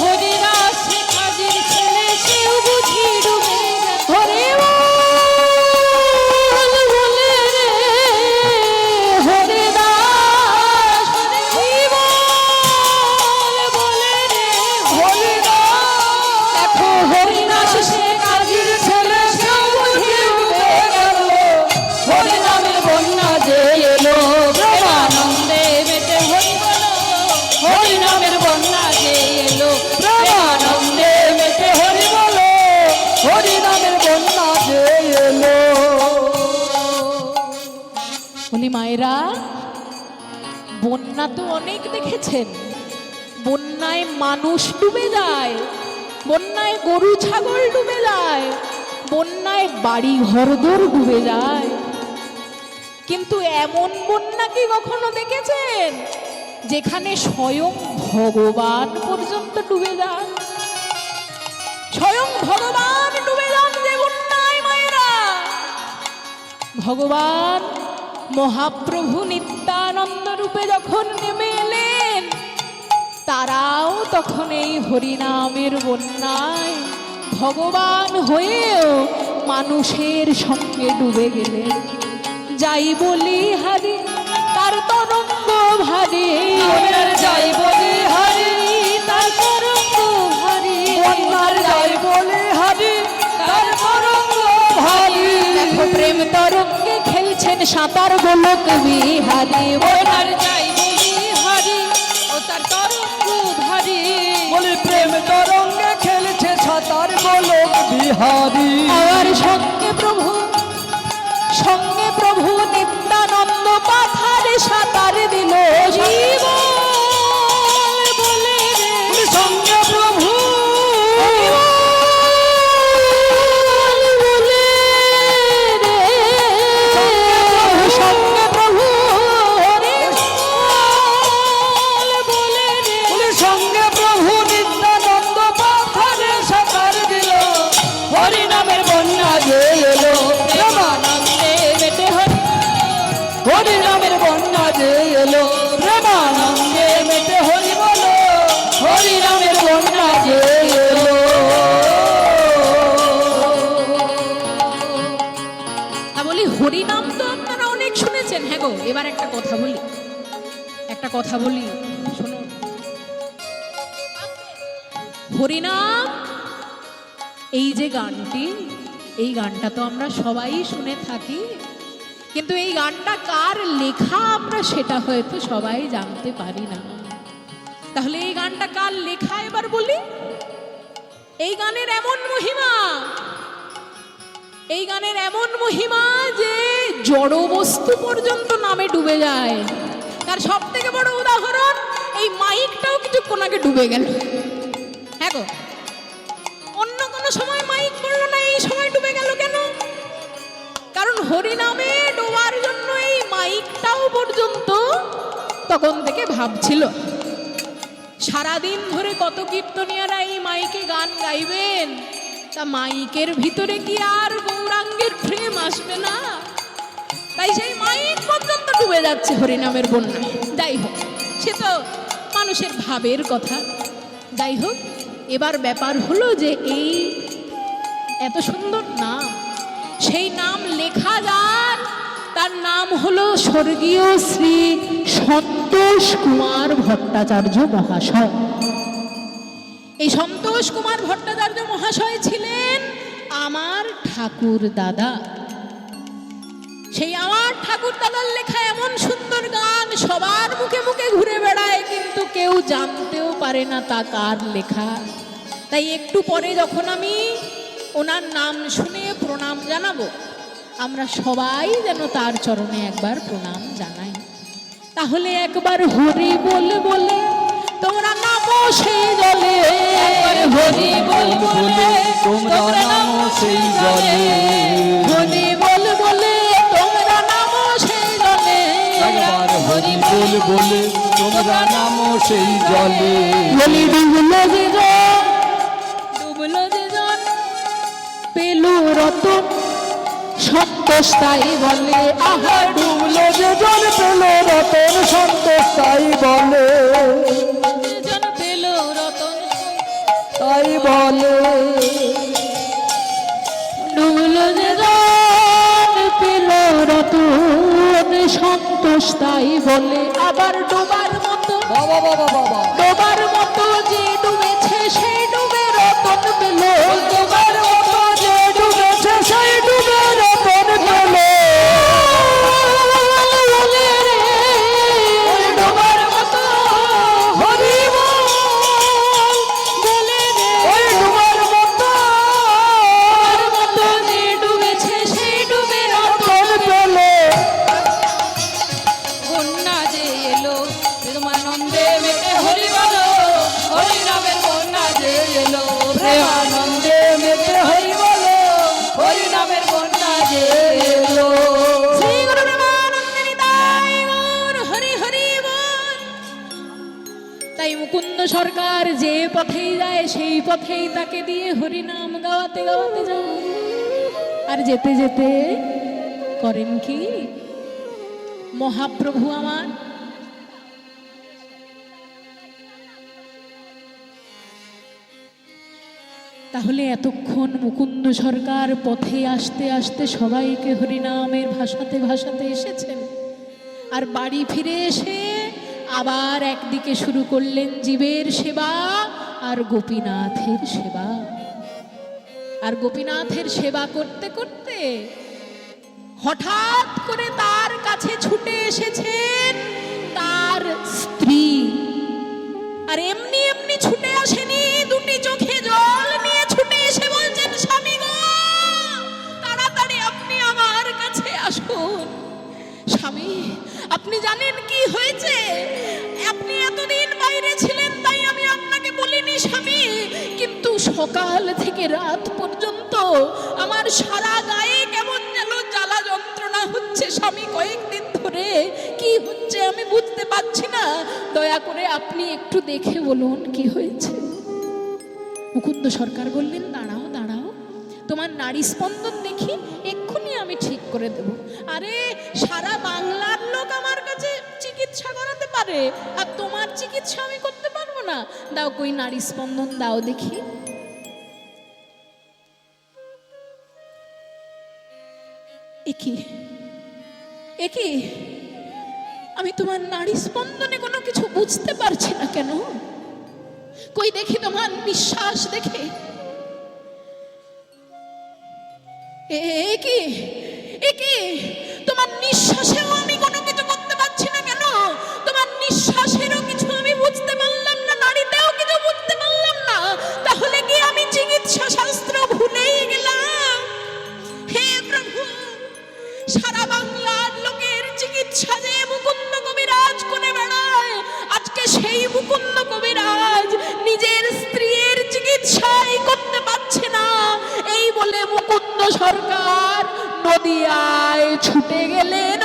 হরিদাস কাজীর ছেলে, সেও বুঝি ডুবে গেল। হরি বল বলে রে হরিদাস, হরি বল বলে রে হরিদাস। দেখো হরিদাস সে কাজীর ছেলে, সেও বুঝি ডুবে গেল। হরিনামের বন্যা যে এলো, প্রেমানন্দে মেতে হরি বলো। হরিনামের বন্যা যে এলো, প্রেমানন্দে মেতে হরি বলো। হরিনামের বন্যা যে এলো। উনি মায়েরা, বন্যা তো অনেক দেখেছেন। বন্যায় মানুষ ডুবে যায়, বন্যায় গরু ছাগল ডুবে যায়, বন্যায় বাড়ি ঘরদোর ডুবে যায়, কিন্তু এমন বন্যা কি কখনো দেখেছেন যেখানে স্বয়ং ভগবান পর্যন্ত ডুবে যান? স্বয়ং ভগবান ডুবে যান যে বন্যায় মায়েরা। ভগবান মহাপ্রভু নিত্যানন্দ রূপে যখন নেমে এলেন, তারাও তখন এই হরিনামের বন্যায় ভগবান হয়েও মানুষের সঙ্গে ডুবে গেলেন। যাই বলি হারি তার তরঙ্গ ভারী, বন্যার যাই বলি হরি তার তরঙ্গ ভারী। বন্যার যাই বলি হরি তার তরঙ্গ ভারী। দেখো প্রেম তরঙ্গে খেলছেন সাঁতার গোলক বিহারী। বন্যার যাই বলি হরি ও তার তরঙ্গ ভারী। বলি প্রেম তরঙ্গে খেলছে সাঁতার গোলক বিহারী। আমার সঙ্গে প্রভু, সঙ্গে প্রভু নিত্যানন্দ পাথারে সাঁতার দিল। জীবন বলে রে সঙ্গে প্রভু বলে রে, সঙ্গে প্রভু হরি বলে রে। সঙ্গে প্রভু নিত্যানন্দ পাথারে সাঁতার দিল। হরিনামের বন্যা যে এলো, প্রেমানন্দে মেতে হরি। হরিনামের বন্যা যে এলো, প্রেমানন্দে মেতে হরি বলো। হরিনামের বন্যা যে এলো। তা বলি হরিনাম তো আপনারা অনেক শুনেছেন। হ্যাঁ গো, এবার একটা কথা বলি, একটা কথা বলি শুনুন। হরিনাম এই যে গানটি, এই গানটা তো আমরা সবাই শুনে থাকি, কিন্তু এই গানটা কার লেখা আমরা সেটা হয়তো সবাই জানতে পারি না। তাহলে এই গানটা কার লেখা এবার বলি। এই গানের এমন মহিমা, এই গানের এমন মহিমা যে জড় বস্তু পর্যন্ত নামে ডুবে যায়। তার সব থেকে বড় উদাহরণ, এই মাইকটাও কিছুক্ষণ আগে ডুবে গেল। হ্যাঁ গো, অন্য কোনো সময় মাইক পড়লো না, এই সময় ডুবে গেল কেন? কারণ হরিনামে ডোবার জন্য এই মাইকটাও পর্যন্ত তখন থেকে ভাবছিল। সারাদিন ধরে কত কীর্তনীয়রা এই মাইকে গান গাইবেন, তা মাইকের ভিতরে কি আর গৌরাঙ্গের প্রেম আসবে না? তাই সেই মাইক পর্যন্ত ডুবে যাচ্ছে হরিনামের বন্যায়। যাই হোক, সে তো মানুষের ভাবের কথা। যাই হোক, এবার ব্যাপার হলো যে এই এত সুন্দর নাম, সেই নাম লেখা যার, তার নাম হলো স্বর্গীয় শ্রী সন্তোষ কুমার ভট্টাচার্য মহাশয়। এই সন্তোষ কুমার ভট্টাচার্য মহাশয় ছিলেন আমার ঠাকুর দাদা। সেই আমার ঠাকুর দাদার লেখা এমন সুন্দর গান সবার মুখে মুখে ঘুরে বেড়ায়, কিন্তু কেউ জানতেও পারে না তা কার লেখা। তাই একটু পরে যখন আমি ওনার নাম শুনে প্রণাম জানাবো, আমরা সবাই যেন তার চরণে একবার প্রণাম জানাই। তাহলে একবার হরি বলে বলে তোমরা নামো সেই জলে, হরি বল বলে তোমরা নামো সেই জলে, হরি বল বলে তোমরা নামো সেই জলে, একবার হরি বল বলে তোমরা নামো সেই জলে। বলি ডুবলো যে জন, ডুবলো যে জন পেলু রতন সন্তোষ তাই বলে, আহা ডুবলো যে জল পেল রতন সন্তোষ তাই বলে, জন পেল রতন তাই বলে। ডুবলো যে জন পেল রতন সন্তোষ তাই বলে, আবার ডোবার মতো, বাবা বাবা বাবা, ডোবার মতো যে ডুবেছে সেই ডুবে রতন পেল, ডোবার মতো যে ডুবেছে সেই ডুবে রতন পেল, ওই ডোবার মতো হরি বল বলে রে, ওই ডুবার মতো ডোবার মতো যে ডুবেছে সেই ডুবে রতন রতন পেল। বন্যা যে এলো প্রেমানন্দে মেতে হরি বলো, হরি নামের বন্যা যে এলো প্রেমানন্দে মেতে হরি বলো, হরি নামের বন্যা যে এলো। শ্রী গুরু প্রেমানন্দে নিতাই গৌর হরি হরি বল। তাই মুকুন্দ সরকার যে পথেই যায় সেই পথেই তাকে দিয়ে হরি নাম গাওয়াতে গাওয়াতে যায়। আর যেতে যেতে করেন কি মহাপ্রভু আমার তাহলে এতক্ষণ মুকুন্দ সরকার পথে আসতে আসতে সবাইকে হরিনামের ভাষাতে ভাষাতে এসেছেন, আর বাড়ি ফিরে এসে আবার একদিকে শুরু করলেন জীবের সেবা আর গোপীনাথের সেবা। আর গোপীনাথের সেবা করতে করতে হঠাৎ করে তার কাছে ছুটে এসেছেন তার স্ত্রী। আর এমনি এমনি ছুটে আসেনি, দুটি চোখে জল নিয়ে ছুটে এসে বলছেন, স্বামী গো তাড়াতাড়ি আপনি আমার কাছে আসুন। স্বামী, আপনি জানেন কি হয়েছে? আপনি এতদিন বাইরে ছিলেন তাই আমি আপনাকে বলিনি স্বামী, কিন্তু সকাল থেকে রাত পর্যন্ত আমার সারা গায়ে কেমন যেন জ্বালা যন্ত্রণা হচ্ছে স্বামী, কয়েকদিন ধরে কি হচ্ছে আমি বুঝতে পারছি না, দয়া করে আপনি একটু দেখে বলুন কি হয়েছে। মুকুন্দ সরকার বললেন, দাঁড়াও দাঁড়াও, তোমার নারী স্পন্দন দেখি, এক্ষুনি আমি ঠিক করে দেব। আরে সারা বাংলার লোক আমার কাছে চিকিৎসা করাতে পারে, আর তোমার চিকিৎসা আমি করতে পারবো না? দাও কই নারী স্পন্দন দাও দেখি। একি একি আমি তোমার নারী স্পন্দনে কোনো কিছু বুঝতে পারছি না কেন? কই দেখি তোমার নিঃশ্বাস দেখে। একি একি তোমার নিঃশ্বাসেও আমি কোনো কিছু করতে পারছি না কেন? তোমার নিঃশ্বাসেরও কিছু আমি বুঝতে পারলাম না, নারীতেও কিছু বুঝতে পারলাম না, তাহলে কি আমি চিকিৎসা শাস্ত্র ভুলেই গেলাম? হে প্রভু, সারা বাংলার লোকের চিকিৎসা যে মুকুন্দ কবিরাজ করে বেড়ায়, আজকে সেই মুকুন্দ কবিরাজ নিজের স্ত্রীর চিকিৎসাই করতে পারছে না, এই বলে মুকুন্দ সরকার নদিয়ায় ছুটে গেলেন।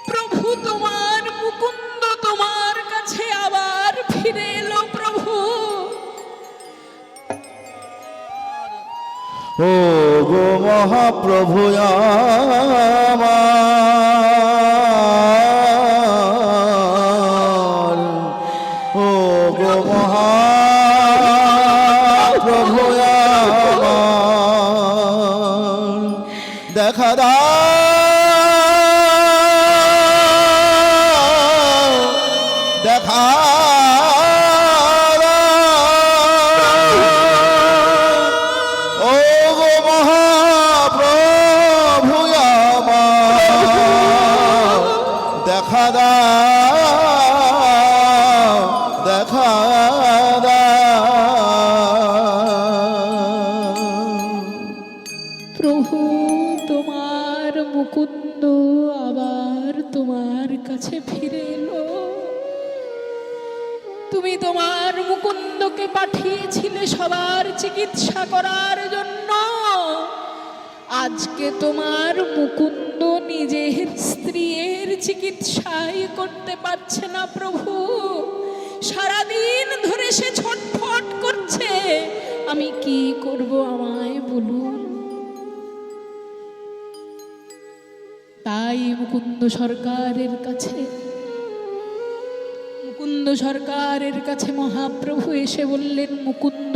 প্রভু তোমার মহাপ্রভু আমার, ও গো মহাপ্রভু আমার, দেখা দাও, দেখা দাও, ও গো মহাপ্রভু আমার, দেখা দাও, দেখা দাও। প্রভু, তোমার মুকুন্দ আবার তোমার কাছে ফিরে এলো। তুমি তোমার মুকুন্দকে পাঠিয়েছিলে সবার চিকিৎসা করার জন্য। আজকে তোমার মুকুন্দ নিজের স্ত্রীর চিকিৎসাই করতে পারছে না প্রভু। সারাদিন ধরে সে ছটফট করছে। আমি কি করব আমায় বলুন। তাই মুকুন্দ সরকারের কাছে মহাপ্রভু এসে বললেন, মুকুন্দ,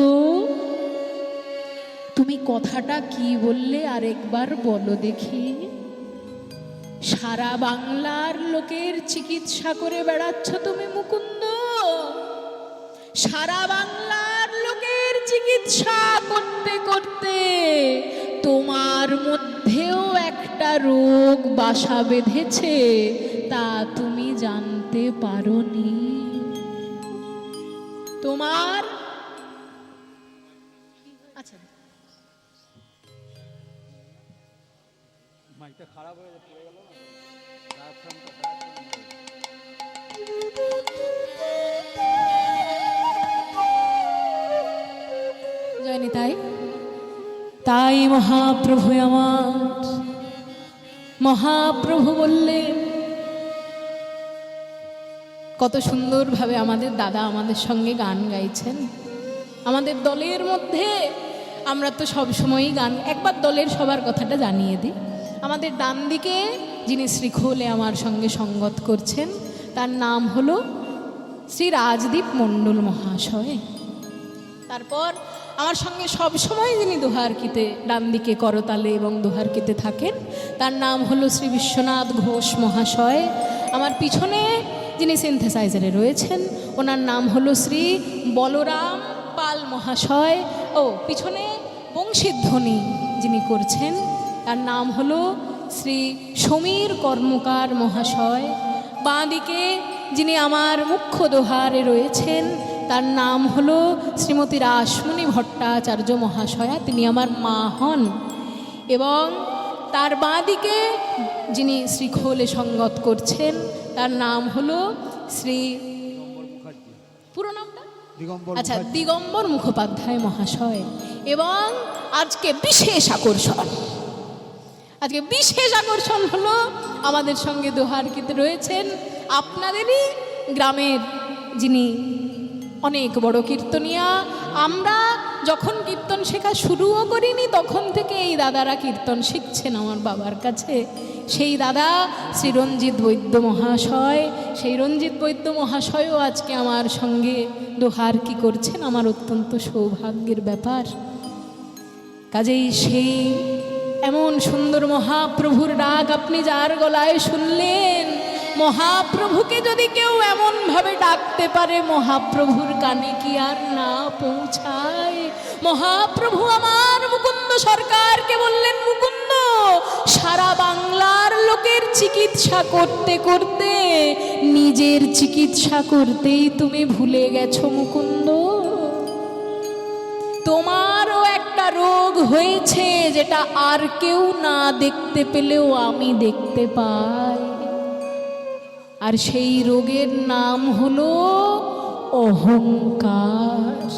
তুমি কথাটা কি বললে আরেকবার বলো দেখি। সারা বাংলার লোকের চিকিৎসা করে বেড়াচ্ছ তুমি মুকুন্দ। সারা বাংলার লোকের চিকিৎসা করতে করতে তোমার মধ্যেও একটা রোগ বাসা বেঁধেছে, তা তুমি জানতে পারোনি। তোমার আচ্ছা মাইকটা খারাপ হয়ে পড়ে গেল না। জানি তাই তাই মহাপ্রভু আমার, মহাপ্রভু বললেন, কত সুন্দরভাবে আমাদের দাদা আমাদের সঙ্গে গান গাইছেন। আমাদের দলের মধ্যে আমরা তো সবসময়ই গান, একবার দলের সবার কথাটা জানিয়ে দিই। আমাদের ডান দিকে যিনি শ্রীখোলে আমার সঙ্গে সঙ্গত করছেন, তার নাম হলো শ্রী রাজদীপ মণ্ডল মহাশয়। তারপর আমার সঙ্গে সবসময় যিনি দোহারকিতে ডান দিকে করতালে এবং দোহারকিতে থাকেন, তার নাম হলো শ্রী বিশ্বনাথ ঘোষ মহাশয়। আমার পিছনে যিনি সিনথেসাইজারে রয়েছেন, ওনার নাম হলো শ্রী বলরাম পাল মহাশয়। ও পিছনে বংশীধ্বনি যিনি করছেন, তার নাম হলো শ্রী সমীর কর্মকার মহাশয়। বাঁ দিকে যিনি আমার মুখ্য দোহারে রয়েছেন, তার নাম হলো শ্রীমতী রাসমণি ভট্টাচার্য মহাশয়া, তিনি আমার মা হন। এবং তার বাঁ দিকে যিনি শ্রীখোলে সঙ্গত করছেন, তার নাম হলো শ্রী, পুরো নামটা আচ্ছা, দিগম্বর মুখোপাধ্যায় মহাশয়। এবং আজকে বিশেষ আকর্ষণ হলো আমাদের সঙ্গে দোহারকিতে রয়েছেন আপনাদেরই গ্রামের যিনি অনেক বড় কীর্তনিয়া। আমরা যখন কীর্তন শেখা শুরুও করিনি, তখন থেকে এই দাদারা কীর্তন শিখছেন আমার বাবার কাছে। সেই দাদা শ্রী রঞ্জিত বৈদ্য মহাশয়, সেই রঞ্জিত বৈদ্য মহাশয়ও আজকে আমার সঙ্গে দোহারকি করছেন। আমার অত্যন্ত সৌভাগ্যের ব্যাপার। কাজেই সেই এমন সুন্দর মহাপ্রভুর ডাক আপনি যার গলায় শুনলেন, মহাপ্রভুকে যদি কেউ এমনভাবে ডাকতে পারে, মহাপ্রভুর কানে কি আর না পৌঁছায়? মহাপ্রভু আমার মুকুন্দ সরকারকে বললেন, মুকুন্দ, সারা বাংলার লোকের চিকিৎসা করতে করতে নিজের চিকিৎসা করতেই তুমি ভুলে গেছো মুকুন্দ। তোমারও একটা রোগ হয়েছে যেটা আর কেউ না দেখতে পেলেও আমি দেখতে পাই। আর সেই রোগের নাম হলো অহংকার।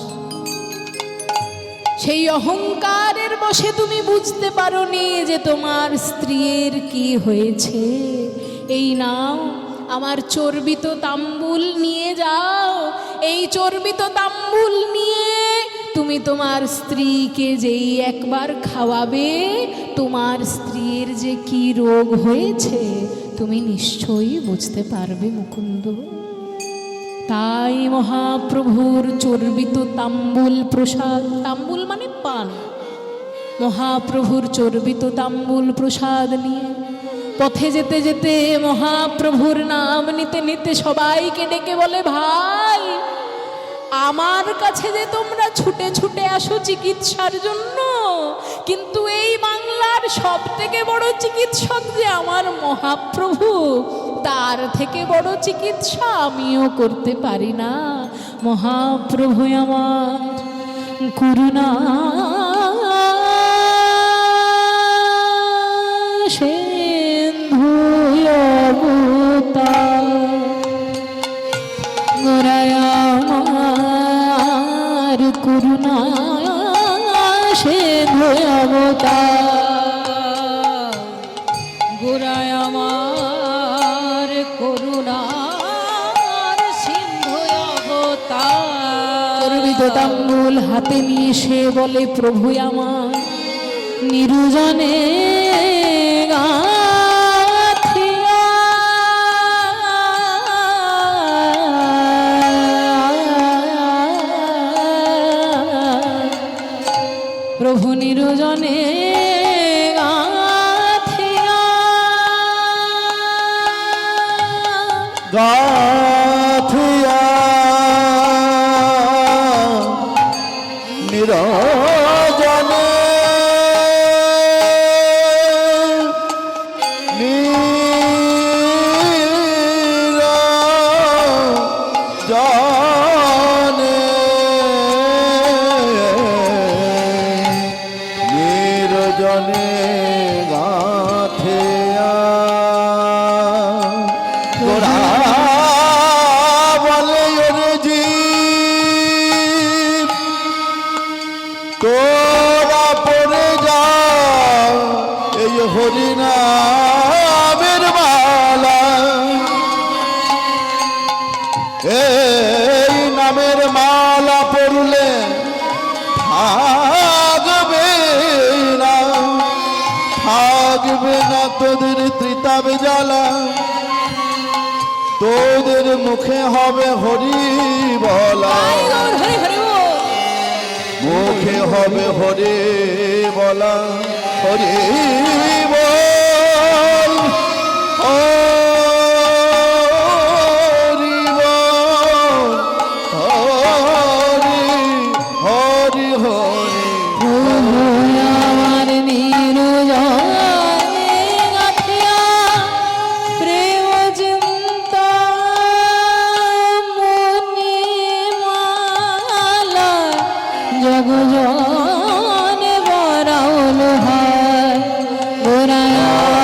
সেই অহংকারের বশে তুমি বুঝতে পারোনি যে তোমার স্ত্রীর কি হয়েছে। এই নাও, আমার চর্বিত তাম্বুল নিয়ে যাও। এই চর্বিত তাম্বুল নিয়ে তুমি তোমার স্ত্রীকে যেই একবার খাওয়াবে, তোমার স্ত্রীর যে কি রোগ হয়েছে তুমি নিশ্চয়ই বুঝতে পারবে মুকুন্দ। তাই মহাপ্রভুর চর্বিত তাম্বুল প্রসাদ, তাম্বুল মানে পান, মহাপ্রভুর চর্বিত তাম্বুল প্রসাদ নিয়ে পথে যেতে যেতে মহাপ্রভুর নাম নিতে নিতে সবাইকে ডেকে বলে, ভাই আমার কাছে যে তোমরা ছুটে ছুটে আসো চিকিৎসার জন্য, কিন্তু এই বাংলার সব থেকে বড় চিকিৎসক যে আমার মহাপ্রভু, তার থেকে বড় চিকিৎসা আমিও করতে পারি না। মহাপ্রভু আমার করুণা সিন্ধু অবতার, গোরায় আমার করুণা সিন্ধু অবতার, গোরায় আমার করুণার সিন্ধু অবতার। চর্বিত তাম্বুল হাতে নিয়ে সে বলে, প্রভু আমার নিরুজনে গাথিয়া প্রভু নিরুজনে গাথিয়া গাথিয়া নিরজনে নিরজনে গাথিয়া গোরা বলে ওরে জীব তোরা পড়ে যা এই হরিনামের মালা, এই নামের মালা পড়লে থাকবে না, থাকবে না তোদের ত্রিতাব জ্বালা, তোদের মুখে হবে হরি বলা, মুখে হবে হরি বলা, হরি বল, হরি বল, হরি হরি হরি। আমার নিরুজনে গাথিয়া প্রেম চিন্তা মণিমালা, জগজনে বরাউল হয়, গোরায়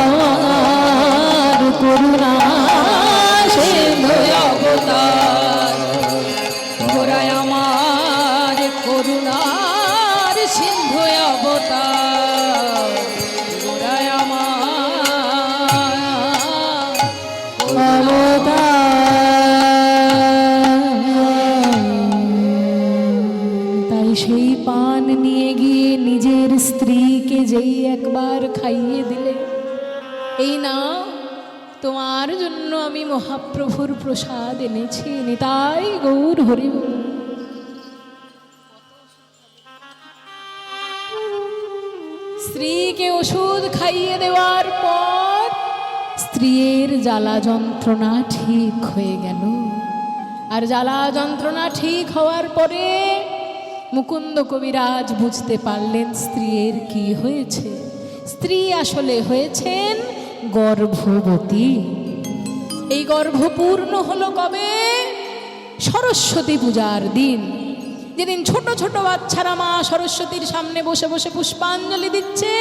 আমার করুণা সিন্ধু অবতার, গোরায় আমার করুণার সিন্ধু অবতার, গোরায় আমার তাই সেই পান নিয়ে গিয়ে নিজের স্ত্রীকে যেই একবার খাইয়ে দিলে, এই না তোমার জন্য আমি মহাপ্রভুর প্রসাদ এনেছি, নিতাই গৌর হরি বল। স্ত্রীকে ওষুধ খাইয়ে দেওয়ার পর স্ত্রীর জ্বালা যন্ত্রণা ঠিক হয়ে গেল। আর জ্বালা যন্ত্রণা ঠিক হওয়ার পরে মুকুন্দ কবিরাজ বুঝতে পারলেন স্ত্রীর কি হয়েছে। স্ত্রী আসলে হয়েছেন গর্ভবতী। এই গর্ভপূর্ণ হলো কবে? সরস্বতী পূজার দিন, যেদিন ছোট ছোট বাচ্চারা মা সরস্বতীর সামনে বসে বসে পুষ্পাঞ্জলি দিচ্ছে,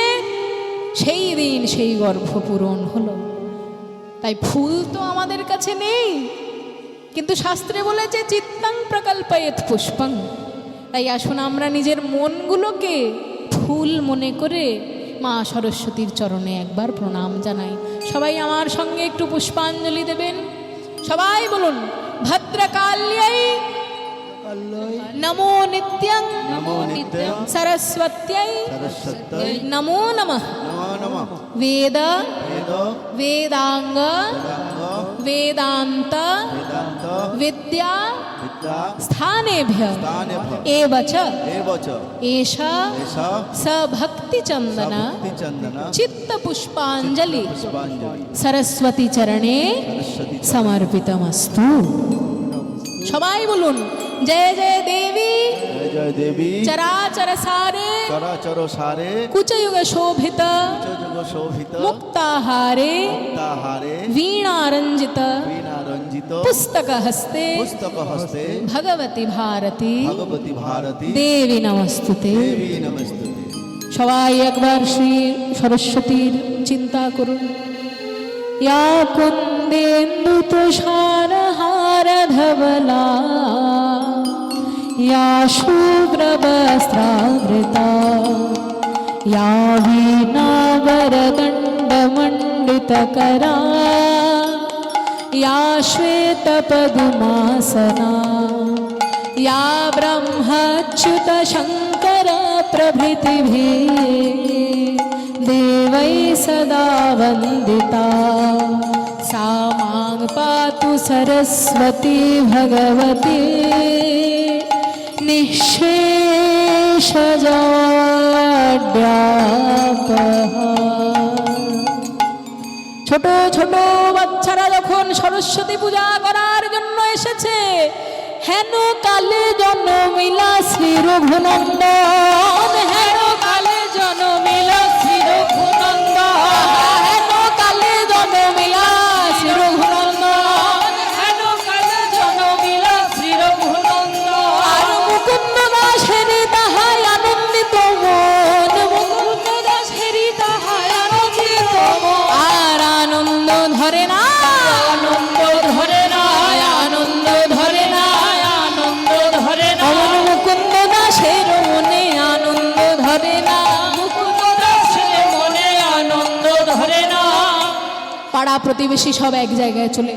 সেই দিন সেই গর্ভ পূরণ হলো। তাই ফুল তো আমাদের কাছে নেই, কিন্তু শাস্ত্রে বলেছে চিত্তাং প্রকল্পয়েৎ পুষ্পং। তাই আসুন আমরা নিজের মনগুলোকে ফুল মনে করে মা সরস্বতীর চরণে একবার প্রণাম জানাই। সবাই আমার সঙ্গে একটু পুষ্পাঞ্জলি দেবেন। সবাই বলুন ভদ্রকাল্যাই নমো নিত্যং নমো নিত্যং সরস্বত্यै সরস্বত্যৈ নমো নমঃ নমো নমঃ বেদ বেদ বেদাঙ্গ বেদাঙ্গ वेदांत वेदान्त विद्या विद्या स्थानेभ्य स्थानेभ्यः एव च एव च एषा एषा सभक्ति चंदन भक्तिचन्दन चित्त पुष्पांजलि पुष्पाञ्जलि सरस्वती चरणे सरस्वती समर्पितमस्तु সবাই বলুন জয় জয় দেবী जय जय देवी চরাচর সারে चराचर सारे কুচযুগ শোভিত जुग शोभित মুক্তাহারে मुक्ताहारे वीणारंजित वीणा रंजित पुस्तक हस्ते पुस्तक हस्ते भगवती भारती भगवती भारती देवी नमस्तुते देवी नमस्ते সবাই একবার শ্রী সরস্বতীর চিন্তা করুন या कुन्देन्दु तुषारहार धवला या शुभ्रवस्त्रावृता या वीणावरदण्डमण्डितकरा या श्वेतपद्मासना या ब्रह्मच्युतशङ्कर प्रभृतिभिः देवै सदा वन्दिता सा मां पातु सरस्वती भगवती निःশেষজাड्यापहा ছোট ছোট বাচ্চারা যখন সরস্বতী পূজা করার জন্য এসেছে হেন কালে জন্মিলা শ্রী রঘুনন্দন হেন কালে জন্মিলা শ্রী রঘুনন্দন হেন কালে জন্মিলা শ্রী রঘুনন্দন হেন কালে জন্মিলা শ্রী রঘুনন্দন আর মুকুন্দ দাসের তাহাই আনন্দিত মন মুকুন্দ দাসের তাহাই আনন্দিত মন আর আনন্দ ধরে না আনন্দ ধরে না আনন্দ ধরে না আনন্দ ধরে না মুকুন্দ দাসের মনে আনন্দ ধরে না মুকুন্দ দাসের মনে আনন্দ ধরে না পাড়া প্রতিবেশী সব এক জায়গায় চলে